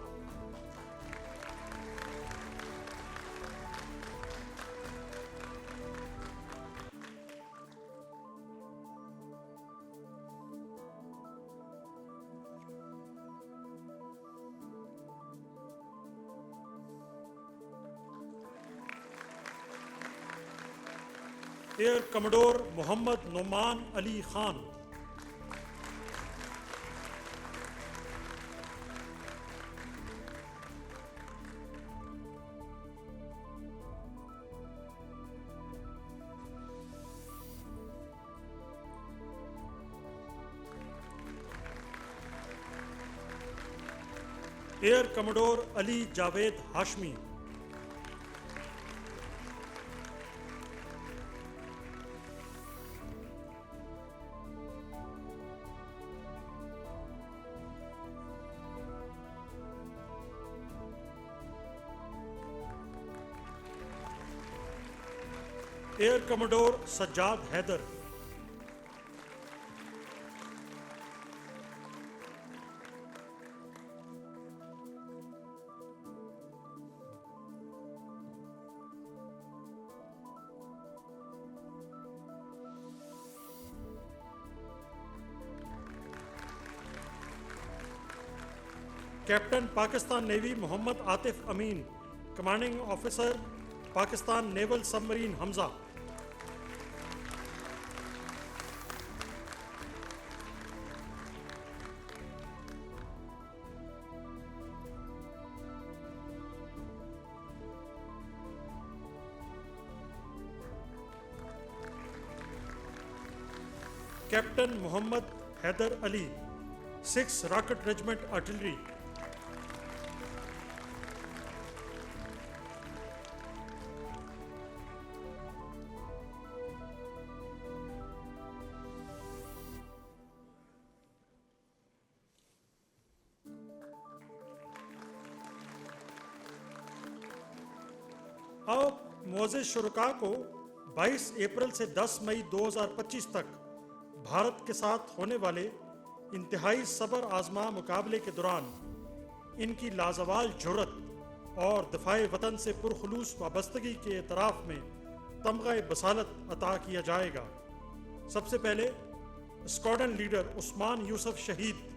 [SPEAKER 1] Air Commodore Muhammad Noman Ali Khan, Air Commodore Ali Javed Hashmi, Air Commodore Sajjad Haider, Captain Pakistan Navy Muhammad Atif Amin, Commanding Officer Pakistan Naval Submarine Hamza. Captain Muhammad Haider Ali, 6th Rocket Regiment Artillery. अब मुअज़्ज़िज़ शुरका को 22 अप्रैल से 10 मई 2025 तक भारत के साथ होने वाले इंतहाई सबर आजमा मुकाबले के दौरान इनकी लाजवाल जुर्रत और दफ़ाए वतन से पुरखुलूस वाबस्तगी के एतराफ़ में तमग़ा बसालत अता किया जाएगा। सबसे पहले स्क्वाड्रन लीडर उस्मान यूसुफ शहीद।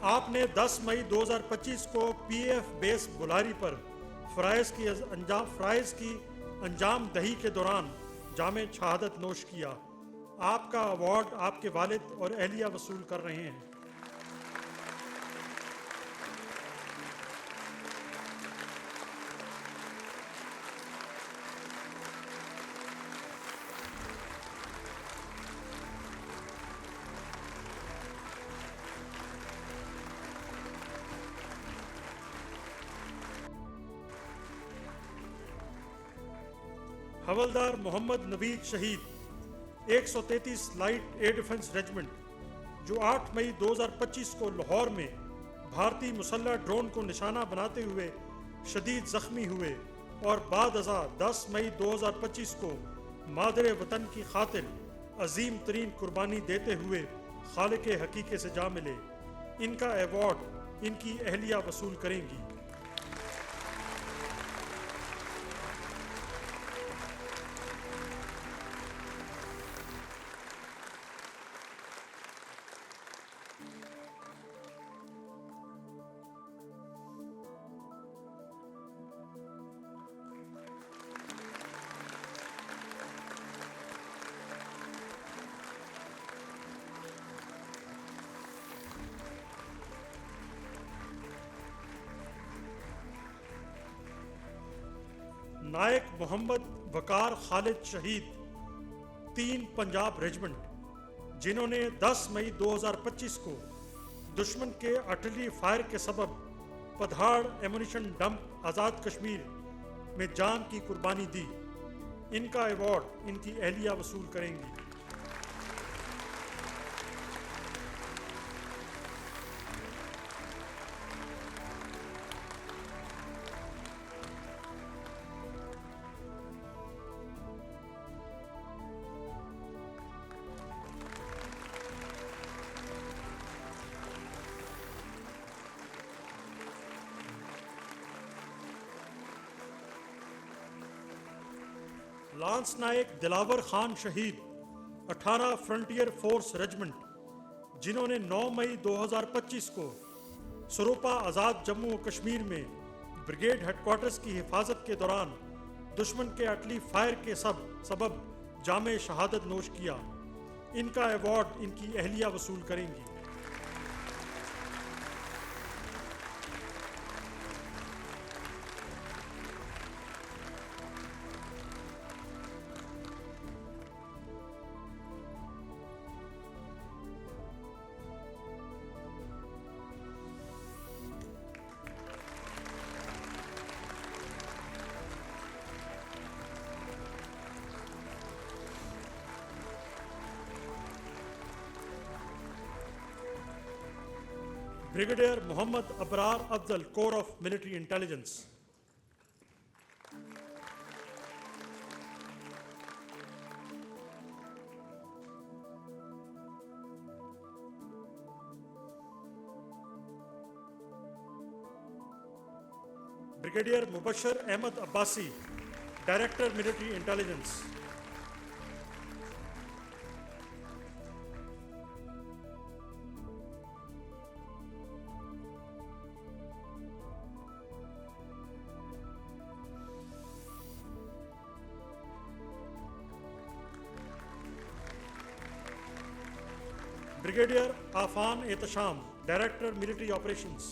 [SPEAKER 1] आपने 10 मई 2025 को पीएफ बेस बुलारी पर फ़राइज़ की अंजाम दही के दौरान जामे शहादत नोश किया। आपका अवार्ड आपके वालिद और अहलिया वसूल कर रहे हैं। हवलदार मोहम्मद नवीद शहीद 133 लाइट एयर डिफेंस रेजिमेंट जो 8 मई 2025 को लाहौर में भारतीय मुसल्लह ड्रोन को निशाना बनाते हुए शदीद जख्मी हुए और बाद अज़ा 10 मई 2025 को मादरे वतन की खातिर अजीम तरीन कुर्बानी देते हुए खालिक हकीके से जा मिले। इनका अवार्ड इनकी अहलिया वसूल करेंगी। नायक मोहम्मद वकार खालिद शहीद 3 पंजाब रेजिमेंट जिन्होंने 10 मई 2025 को दुश्मन के आर्टिलरी फायर के सबब पधाड़ एमुनिशन डंप आज़ाद कश्मीर में जान की कुर्बानी दी। इनका अवार्ड इनकी अहलिया वसूल करेंगी। लांस नायक दिलावर खान शहीद 18 फ्रंटियर फोर्स रेजिमेंट जिन्होंने 9 मई 2025 को सरोपा आज़ाद जम्मू और कश्मीर में ब्रिगेड हेडक्वार्टर्स की हिफाजत के दौरान दुश्मन के आर्टिलरी फायर के सबब जामे शहादत नोश किया। इनका अवार्ड इनकी अहलिया वसूल करेंगी। Brigadier Mohammad Abrar Afzal corps of military intelligence. Brigadier Mubashar Ahmad Abbasi director military intelligence. Brigadier Afan Ehtisham director military operations.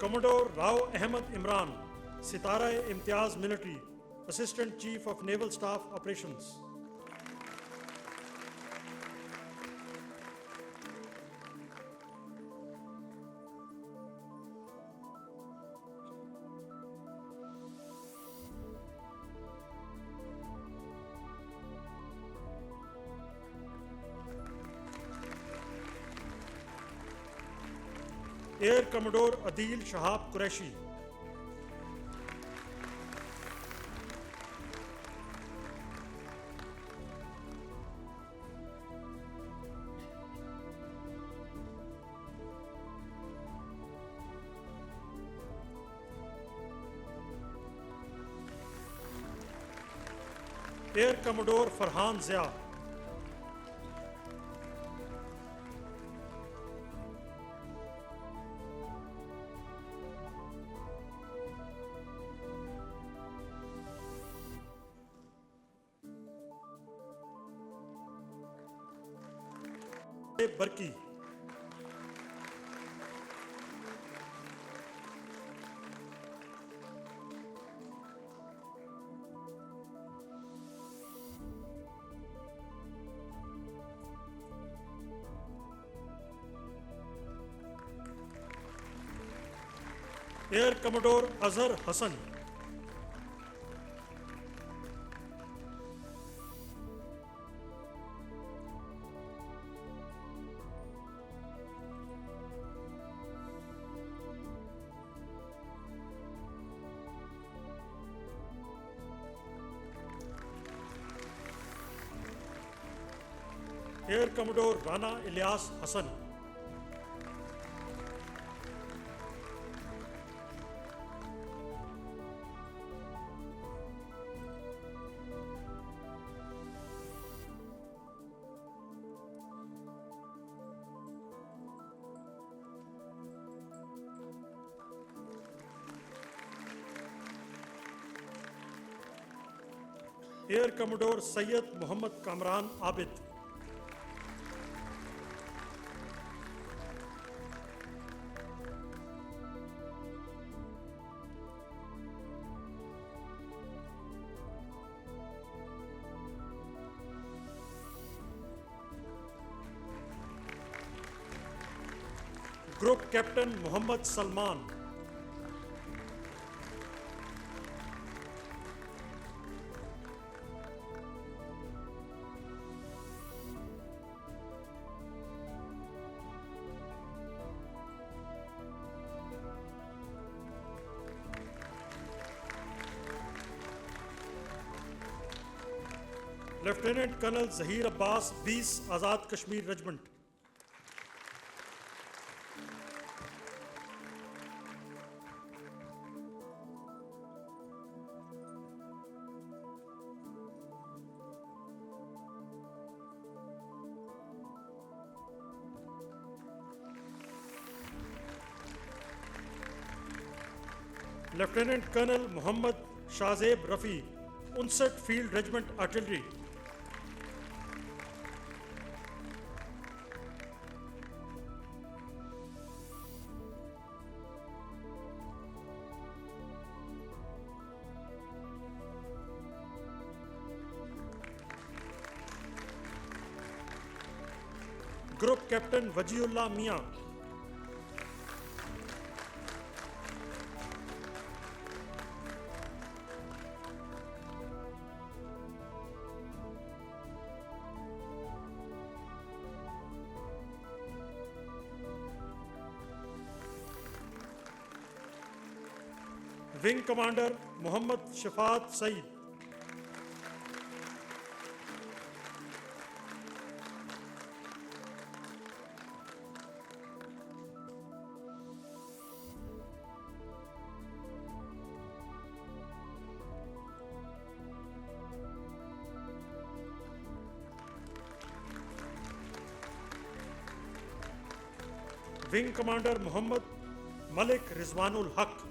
[SPEAKER 1] Commodore Rao Ahmad Imran Sitara Imtiaz military assistant chief of naval staff operations. Air commodore Adeel Shahab Qureshi. Air commodore Farhan Zia, Barki, air commodore Azhar Hasan, air commodore Rana Ilyas Hasan, air commodore Syed Mohammad Kamran Abid, group captain Mohammad Salman, lieutenant colonel Zaheer Abbas 20 Azad Kashmir regiment, lieutenant colonel Mohammad Shahzeb Rafi 59 field regiment artillery, group captain Waziullah Mian, wing commander Mohammad Shafaat Saeed, wing commander Mohammad Malik Rizwanul Haq,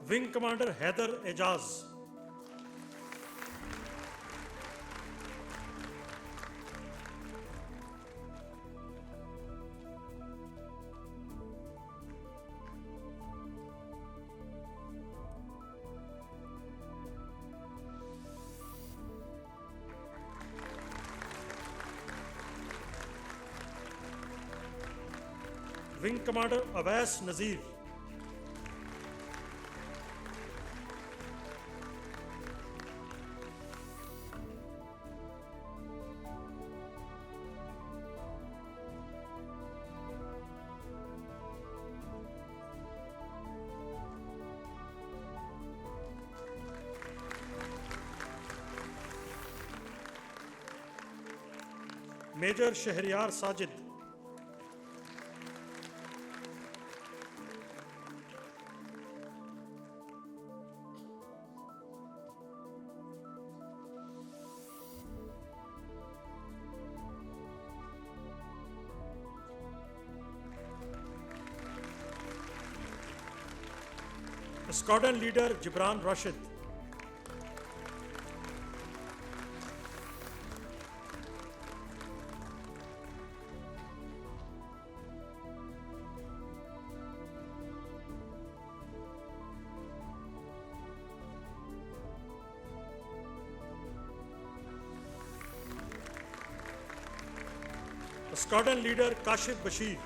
[SPEAKER 1] wing commander Haider Ejaz, Wing Commander Awais Nazir. Major Shahriyar Sajid. Squadron Leader Gibran Rashid. Squadron Leader Kashif Bashir.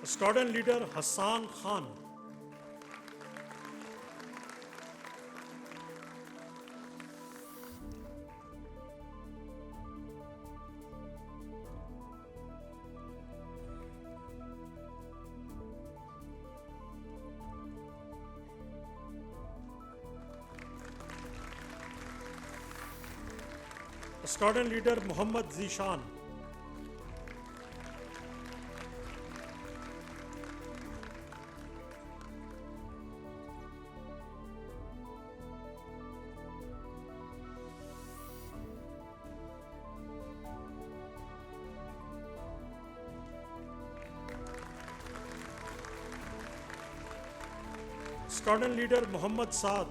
[SPEAKER 1] Squadron Leader Hassan Khan. Squadron Leader Muhammad Zishan. Squadron Leader Muhammad Saad.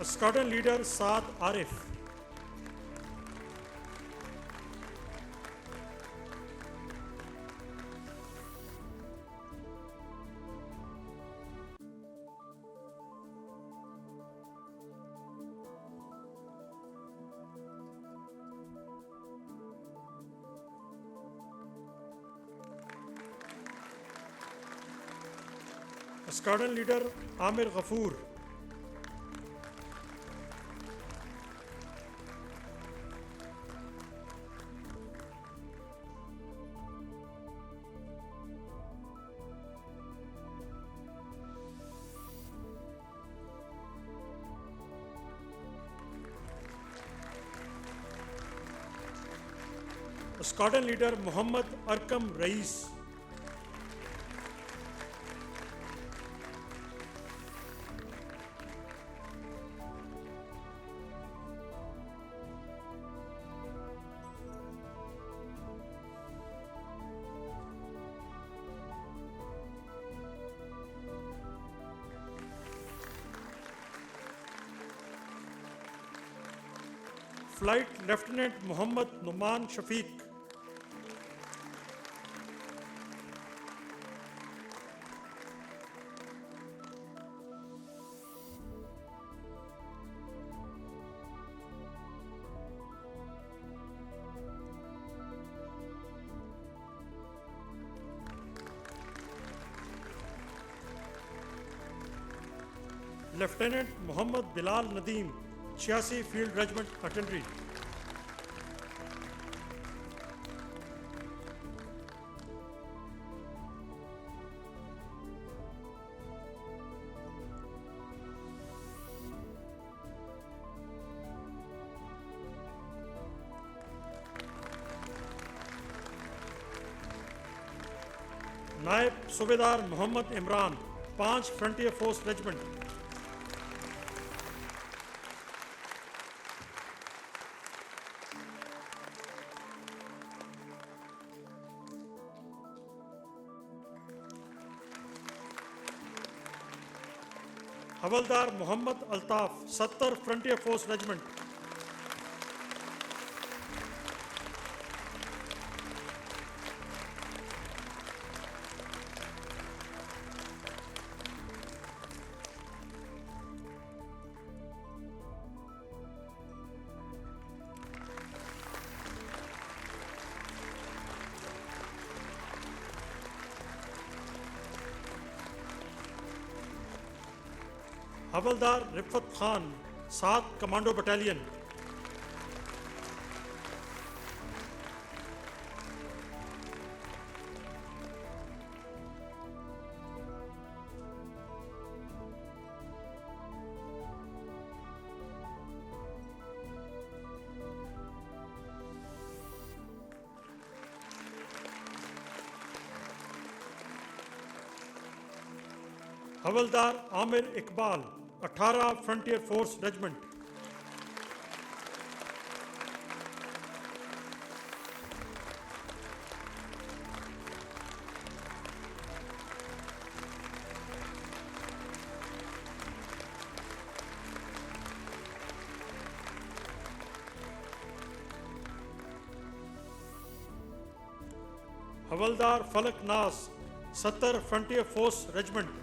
[SPEAKER 1] Squadron Leader Saad Arif. Squadron Leader Amir Ghafoor. Squadron Leader Muhammad Arkam Rais. Flight Lieutenant Muhammad Numan Shafiq. Lieutenant Muhammad Bilal Nadeem, 86 Field Regiment Artillery. Naib subedar Mohammad Imran 5 frontier force regiment. Havildar Mohammad Altaf 70 frontier force regiment. Havildar Rifat Khan 7 commando battalion. Havildar Amir Iqbal 18 frontier force regiment. Havildar Falak Naz 70 frontier force regiment.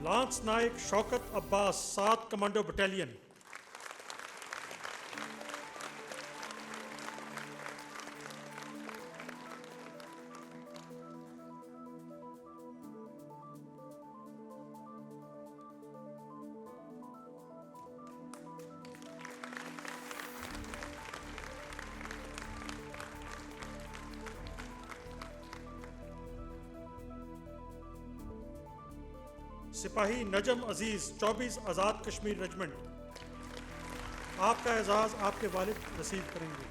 [SPEAKER 1] Lance naik Shaukat Abbas 7 commando battalion. सिपाही नजम अजीज 24 आज़ाद Kashmir regiment. आपका एजाज़ आपके वालिद receive करेंगे।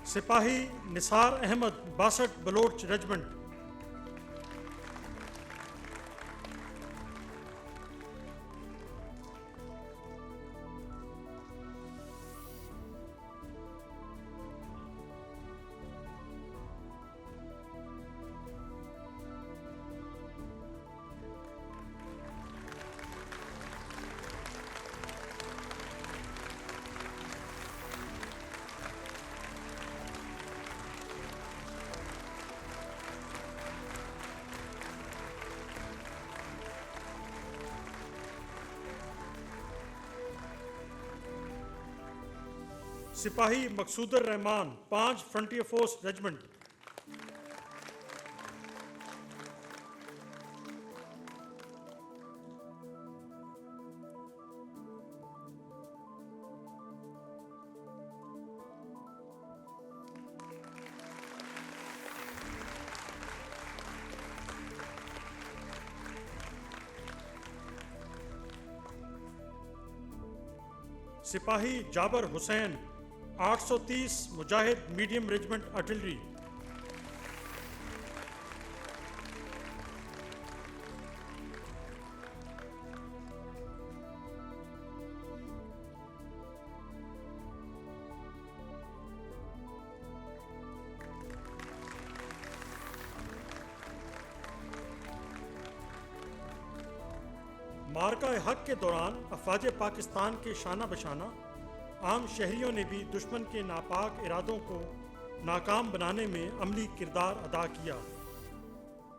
[SPEAKER 1] सिपाही Nisar Ahmad 62 Bloch regiment. सिपाही मकसूदुर Rahman 5 frontier force regiment. सिपाही जाबर हुसैन 830 मुजाहिद medium regiment artillery. मार्का हक के दौरान अफवाज पाकिस्तान के शाना बशाना आम शहरियों ने भी दुश्मन के नापाक इरादों को नाकाम बनाने में अमली किरदार अदा किया।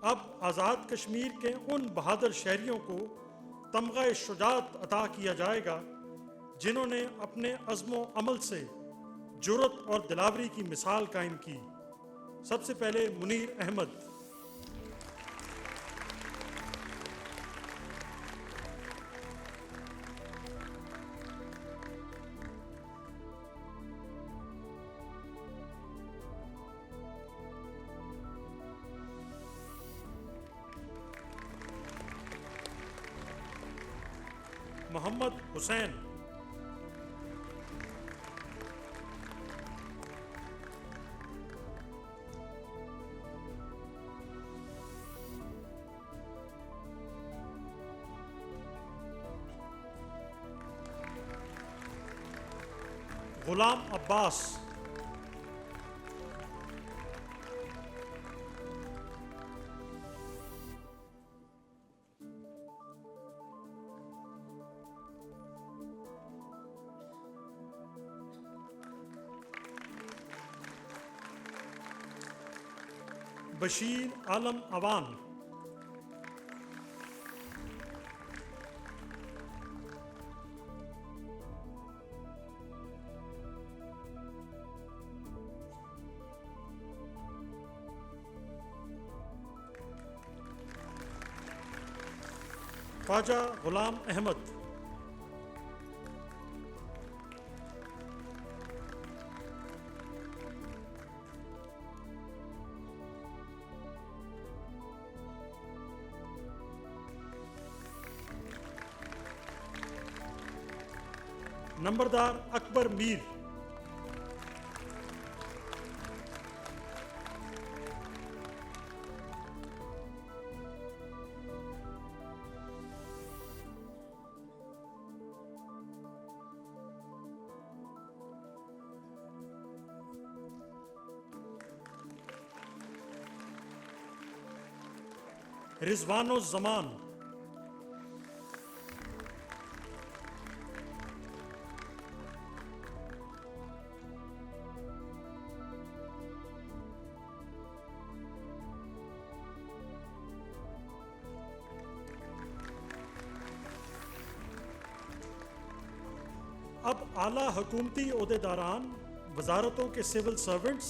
[SPEAKER 1] अब आज़ाद कश्मीर के उन बहादुर शहरियों को तमगा शुजात अता किया जाएगा जिन्होंने अपने अज़्मो अमल से जुर्रत और दिलावरी की मिसाल कायम की। सबसे पहले मुनीर अहमद। मोहम्मद हुसैन। गुलाम अब्बास। बशीर आलम अवान। ख्वाजा गुलाम अहमद। नंबरदार अकबर मीर। रिजवानो जमान। अब आला हुकूमती ओहदेदारान, वजारतों के सिविल सर्वेंट्स,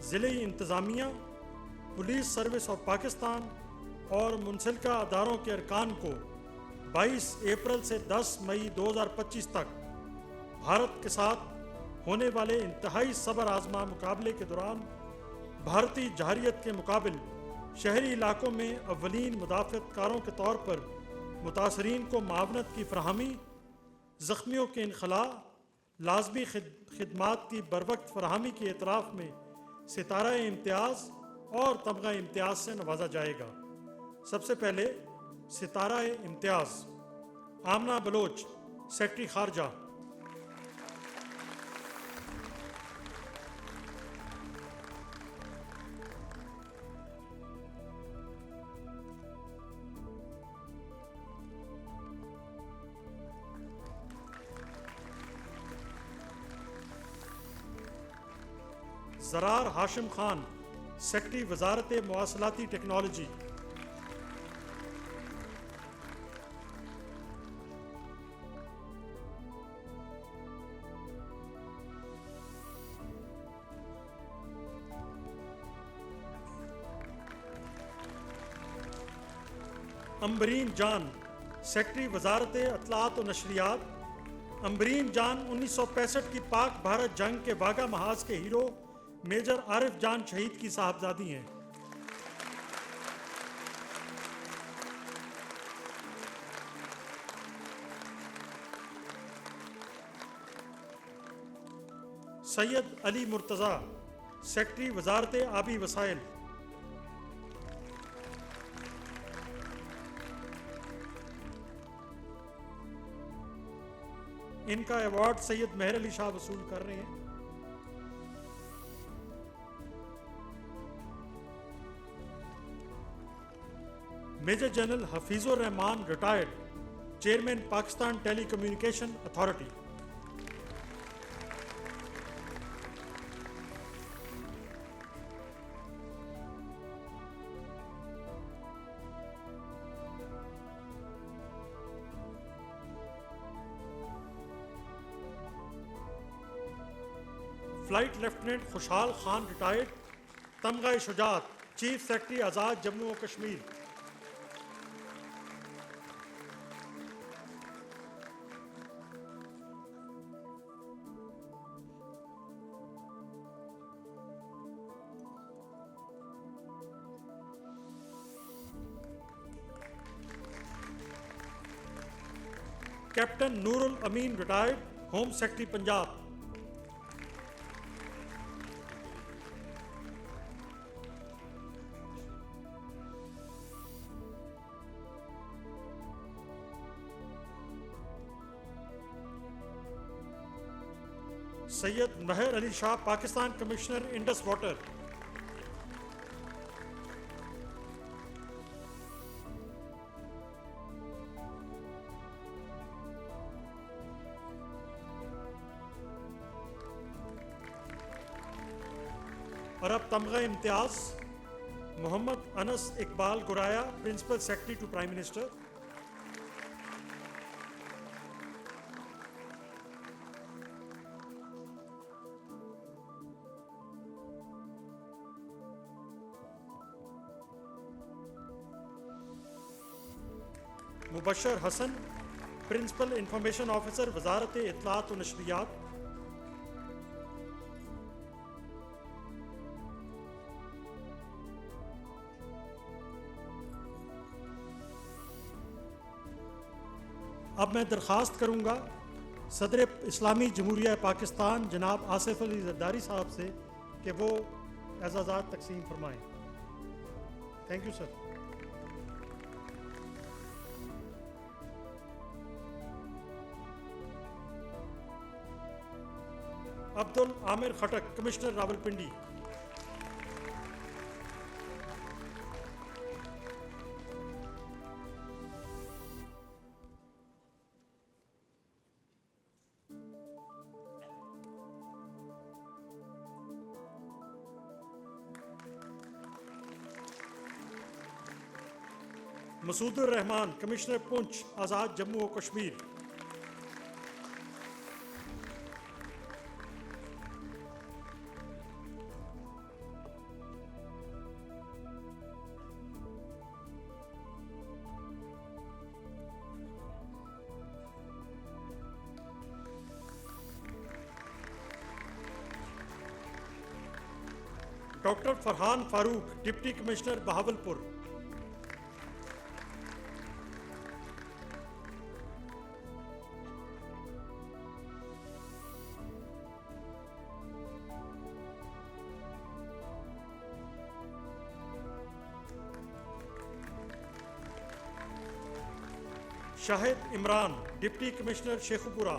[SPEAKER 1] ज़िले इंतज़ामिया, पुलिस सर्विस ऑफ पाकिस्तान और मुंसलिका अदारों के अरकान को 22 अप्रैल से 10 मई 2025 तक भारत के साथ होने वाले इंतहाई सबर आजमा मुकाबले के दौरान भारतीय जहरियत के मुकाबिल शहरी इलाकों में अव्वलीन मुदाफ़अतकारों के तौर पर मुतासरीन को मावनत की फराहमी, ज़ख्मियों के इनखला, लाजमी खिदमात की बरवक्त फराहमी के एतराफ़ में सितारा इम्तियाज़ और तमगा इम्तियाज़ से नवाजा जाएगा। सबसे पहले सितारा इम्तियाज़ आमना बलोच, सेक्रेटरी खारजा। ज़रार हाशिम खान, सेक्रेटरी वजारत मवासलाती टेक्नोलॉजी। अम्बरीन जान, सेक्रेटरी वजारत अतलात व नशरियात। अम्बरीन जान 1965 की पाक भारत जंग के वागा महाज के हीरो मेजर आरिफ जान शहीद की साहबजादी हैं। सैयद अली मुर्तज़ा, सेक्रेटरी वजारत आबी वसाइल। इनका अवार्ड सैयद मेहर अली शाह वसूल कर रहे हैं। Major general Hafizur Rehman retired, Chairman, Pakistan Telecommunication Authority. Flight Lieutenant Khushal Khan, retired, Tamga-e Shujaat, Chief Secretary Azad Jammu and Kashmir. Captain Noorul Amin, retired, Home Secretary Punjab. Sayyid Meher Ali Shah, Pakistan Commissioner, Indus Water. और अब तमगा इम्तियाज, Mohammad Anas Iqbal Guraya, principal secretary to prime minister. Mubashir Hasan, principal information officer, वजारत इत्तलात व नशरियात. अब मैं दरख्वास्त करूंगा सदर इस्लामी जमहूरिया पाकिस्तान जनाब आसिफ अली जरदारी साहब से कि वो एजाज़ात तकसीम फरमाएं. Thank you sir. Abdul Amir Khattak, commissioner Rawalpindi. Masoodur Rehman, commissioner Poonch, Azad Jammu और Kashmir. Doctor Farhan Farooq, deputy commissioner Bahawalpur. Shahid Imran, deputy commissioner Sheikhupura.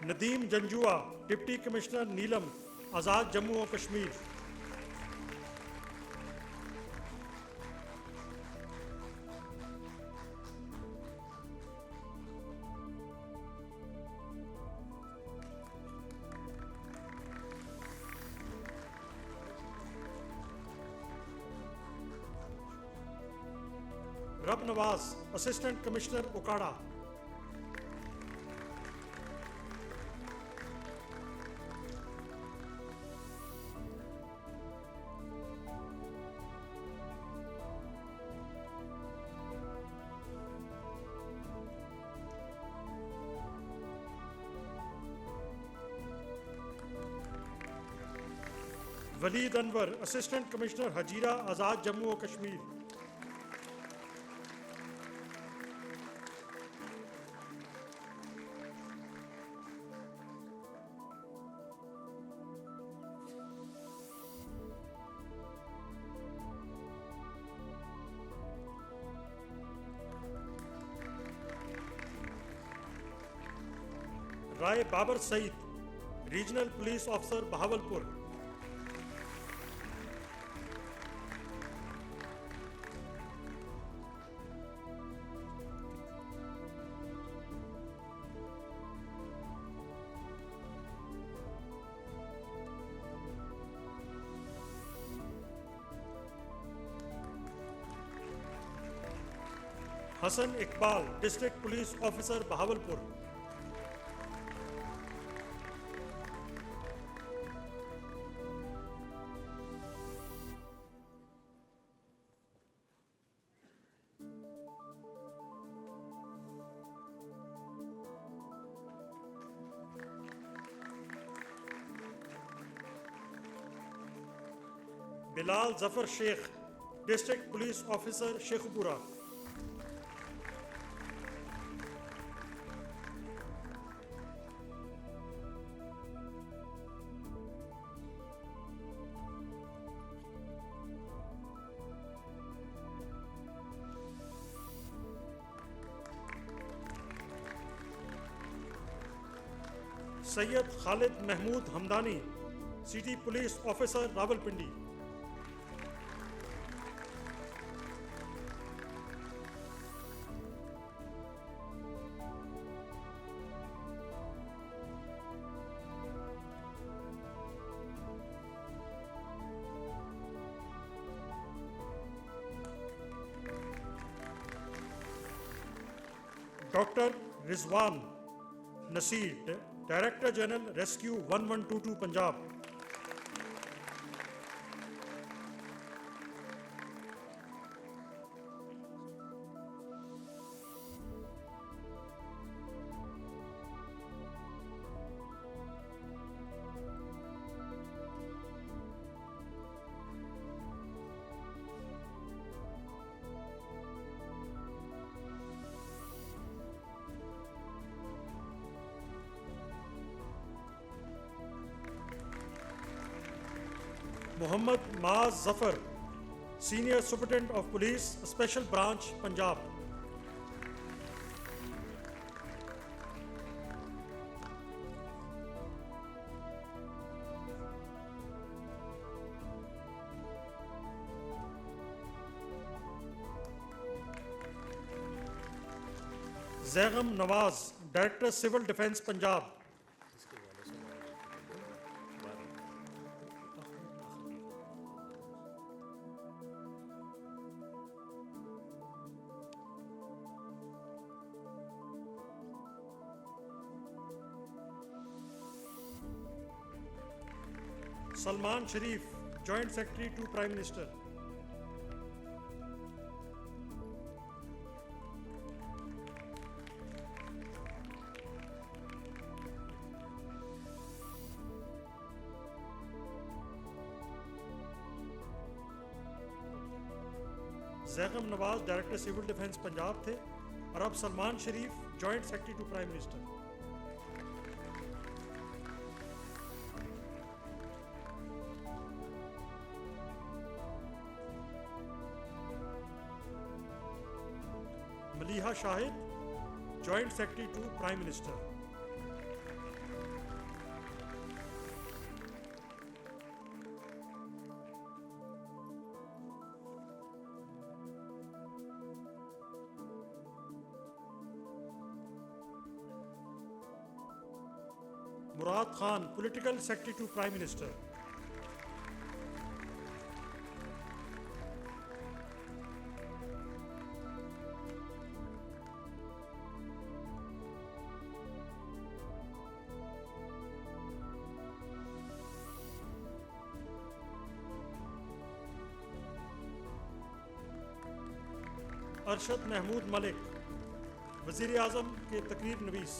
[SPEAKER 1] Nadeem Janjua, deputy commissioner Neelum, Azad Jammu और Kashmir. Rab Nawaz, assistant commissioner Okara. Waleed Anwar, assistant commissioner Hajira, Azad Jammu और Kashmir. Rai Babar Saeed, regional police officer Bahawalpur. Hasan Iqbal, district police officer Bahawalpur. Bilal Zafar Sheikh, district police officer Sheikhupura. Syed Khalid Mahmood Hamdani, city police officer Rawalpindi. Doctor Rizwan Naseer, director general rescue 1122 Punjab. Mohammad Maaz Zafar, senior superintendent of police, special branch Punjab. Zaigham Nawaz, director civil defence Punjab. Salman Sharif, joint secretary to prime minister. Zaigham Nawaz director civil defence Punjab थे और अब Salman Sharif joint secretary to prime minister. Maliha Shahid, joint secretary to prime minister. Murad Khan, political secretary to prime minister. Arshad Mahmood Malik, वज़ीर आज़म के तकरीर नवीस।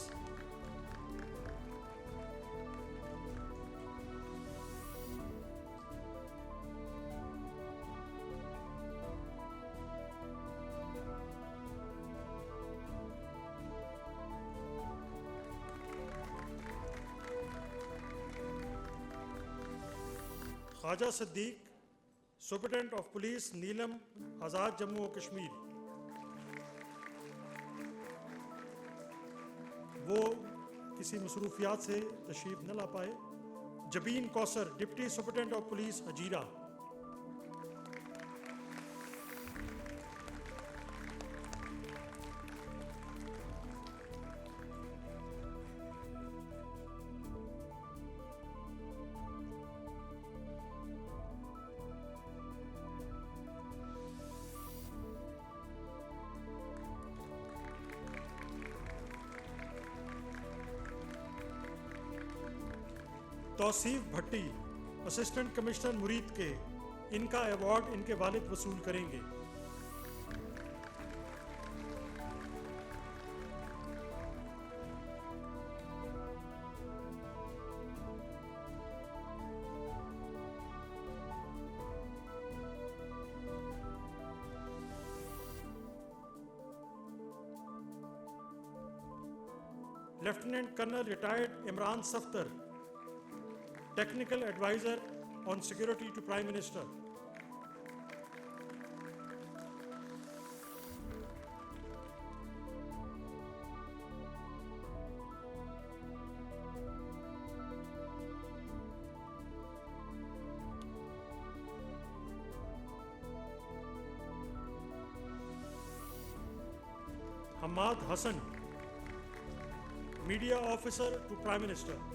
[SPEAKER 1] Khawaja Siddique, superintendent of police Neelum Azad Jammu और कश्मीर। वो किसी मसरूफियात से तशरीफ न ला पाए। Jabeen Kausar, deputy superintendent of police Hajira. Tauseef Bhatti, assistant commissioner Muridke, इनका अवार्ड इनके वालिद वसूल करेंगे। Lieutenant colonel retired Imran Saftar, technical adviser on security to prime minister. Hammad Hasan, media officer to prime minister.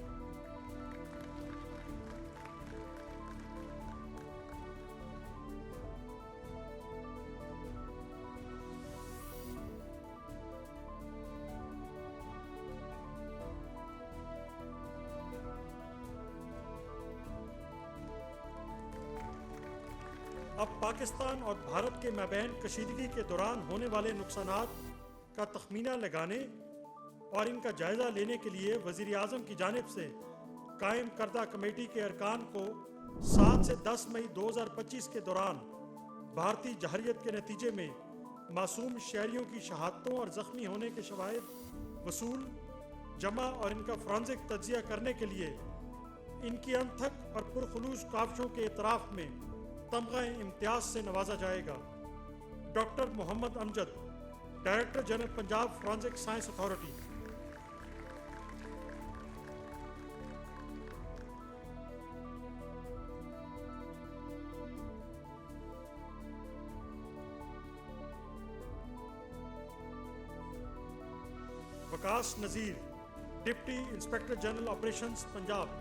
[SPEAKER 1] अब पाकिस्तान और भारत के माबैन कशीदगी के दौरान होने वाले नुकसानात का तखमीना लगाने और इनका जायज़ा लेने के लिए वज़ीर आज़म की जानिब से कायम करदा कमेटी के अरकान को 7 से 10 मई 2025 के दौरान भारतीय जहरियत के नतीजे में मासूम शहरियों की शहादतों और ज़ख्मी होने के शवाहिद वसूल, जमा और इनका फोरेंसिक तज्जिया करने के लिए इनकी अनथक और पुरखुलूस काविशों के इतराफ़ में तमगा इम्तियाज़ से नवाजा जाएगा। Doctor Mohammad Amjad, director general Punjab forensic science authority. Waqas Nazir, deputy inspector general operations Punjab.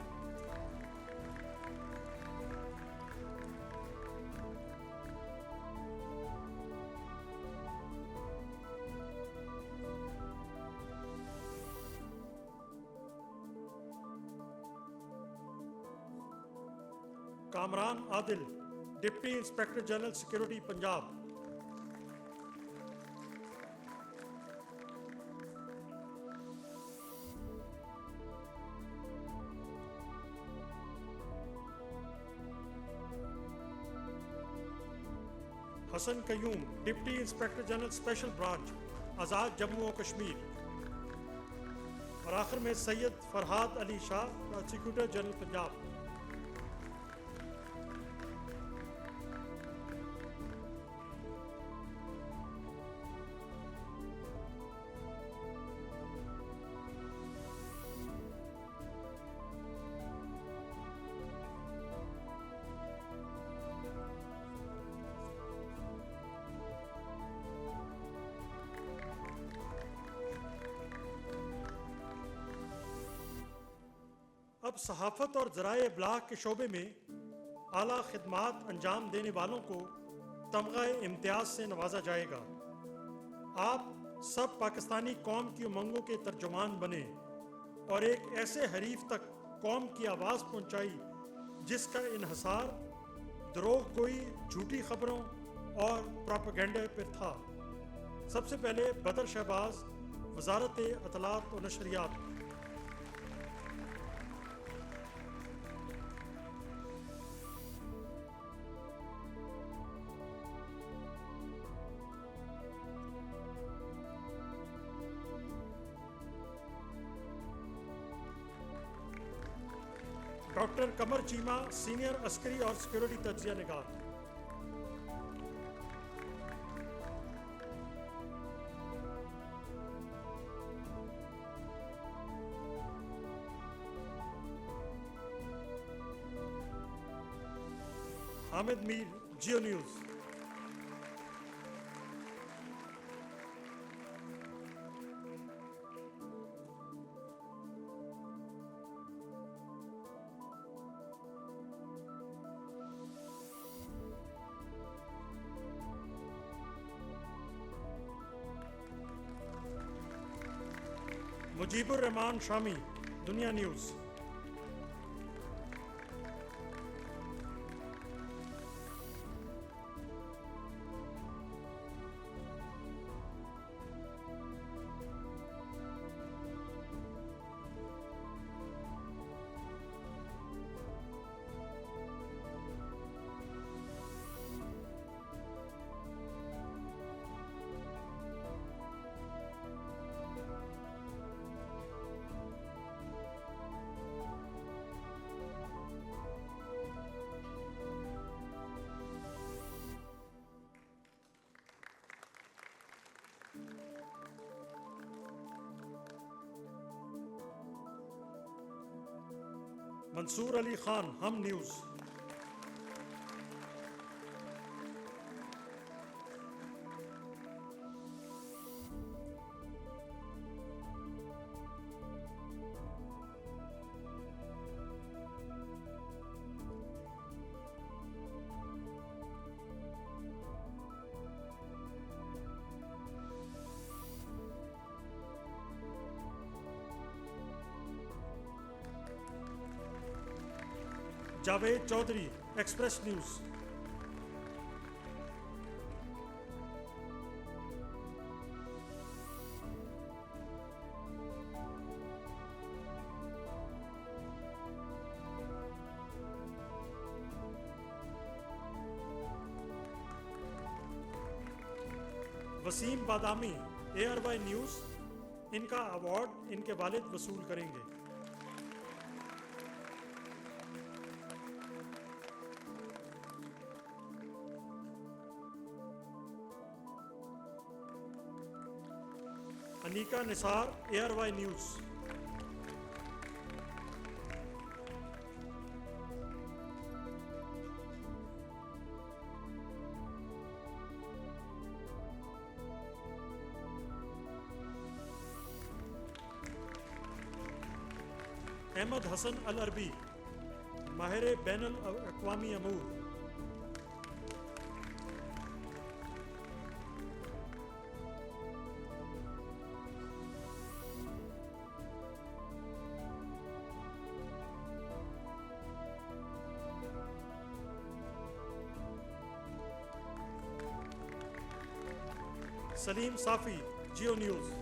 [SPEAKER 1] Kamran Adil, deputy inspector general security Punjab. Hasan Qayyum, deputy inspector general special branch, Azad Jammu और कश्मीर। और आखिर में सैयद फरहाद अली शाह, प्रोसिक्यूटर जनरल पंजाब। अब सहाफ़त और ज़राए इब्लाग के शोबे में आला खिदमात अंजाम देने वालों को तमगा इम्तियाज़ से नवाजा जाएगा। आप सब पाकिस्तानी कौम की उमंगों के तर्जुमान बने और एक ऐसे हरीफ तक कौम की आवाज़ पहुंचाई जिसका इन्हसार द्रोह गोई, झूठी खबरों और प्रोपेगेंडा पर था। सबसे पहले बदर शहबाज, वजारत इत्तलात और नशरियात। डॉक्टर कमर चीमा, सीनियर अस्करी और सिक्योरिटी तज्जिया निगार। Hamid Mir, Geo news. Mujeebur Rehman Shami, Dunya news. Mansoor Ali Khan, Hum news. Javed Chaudhry, express news. Waseem Badami, ARY news. इनका अवार्ड इनके वालिद वसूल करेंगे। Aneeka Nisar, ARY news. अहमद हसन अल अरबी, माहिर बैनुल अक़वामी अमूर। Saleem Safi, Geo news.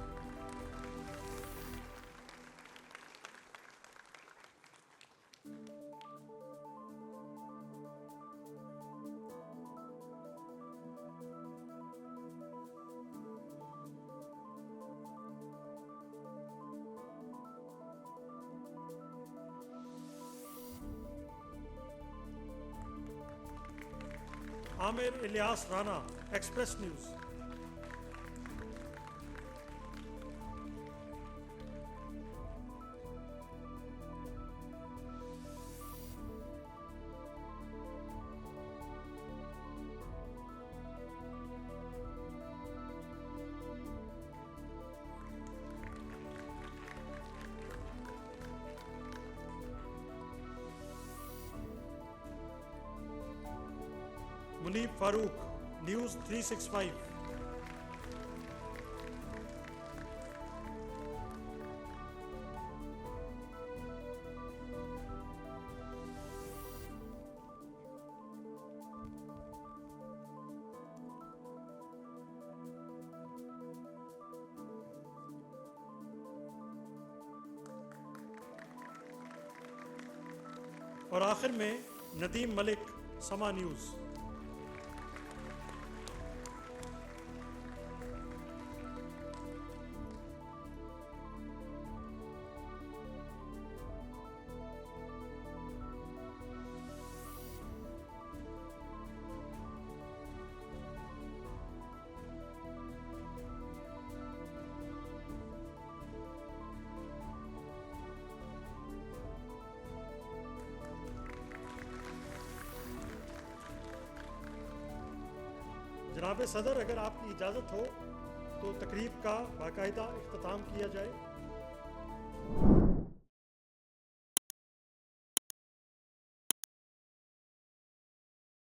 [SPEAKER 1] Amir Ilyas Rana, express news. Muneeb Farooq, news 365। और आखिर में नदीम मलिक, समा न्यूज़। जनाब सदर, अगर आपकी इजाज़त हो तो तकरीब का बाकायदा इख्तिताम किया जाए।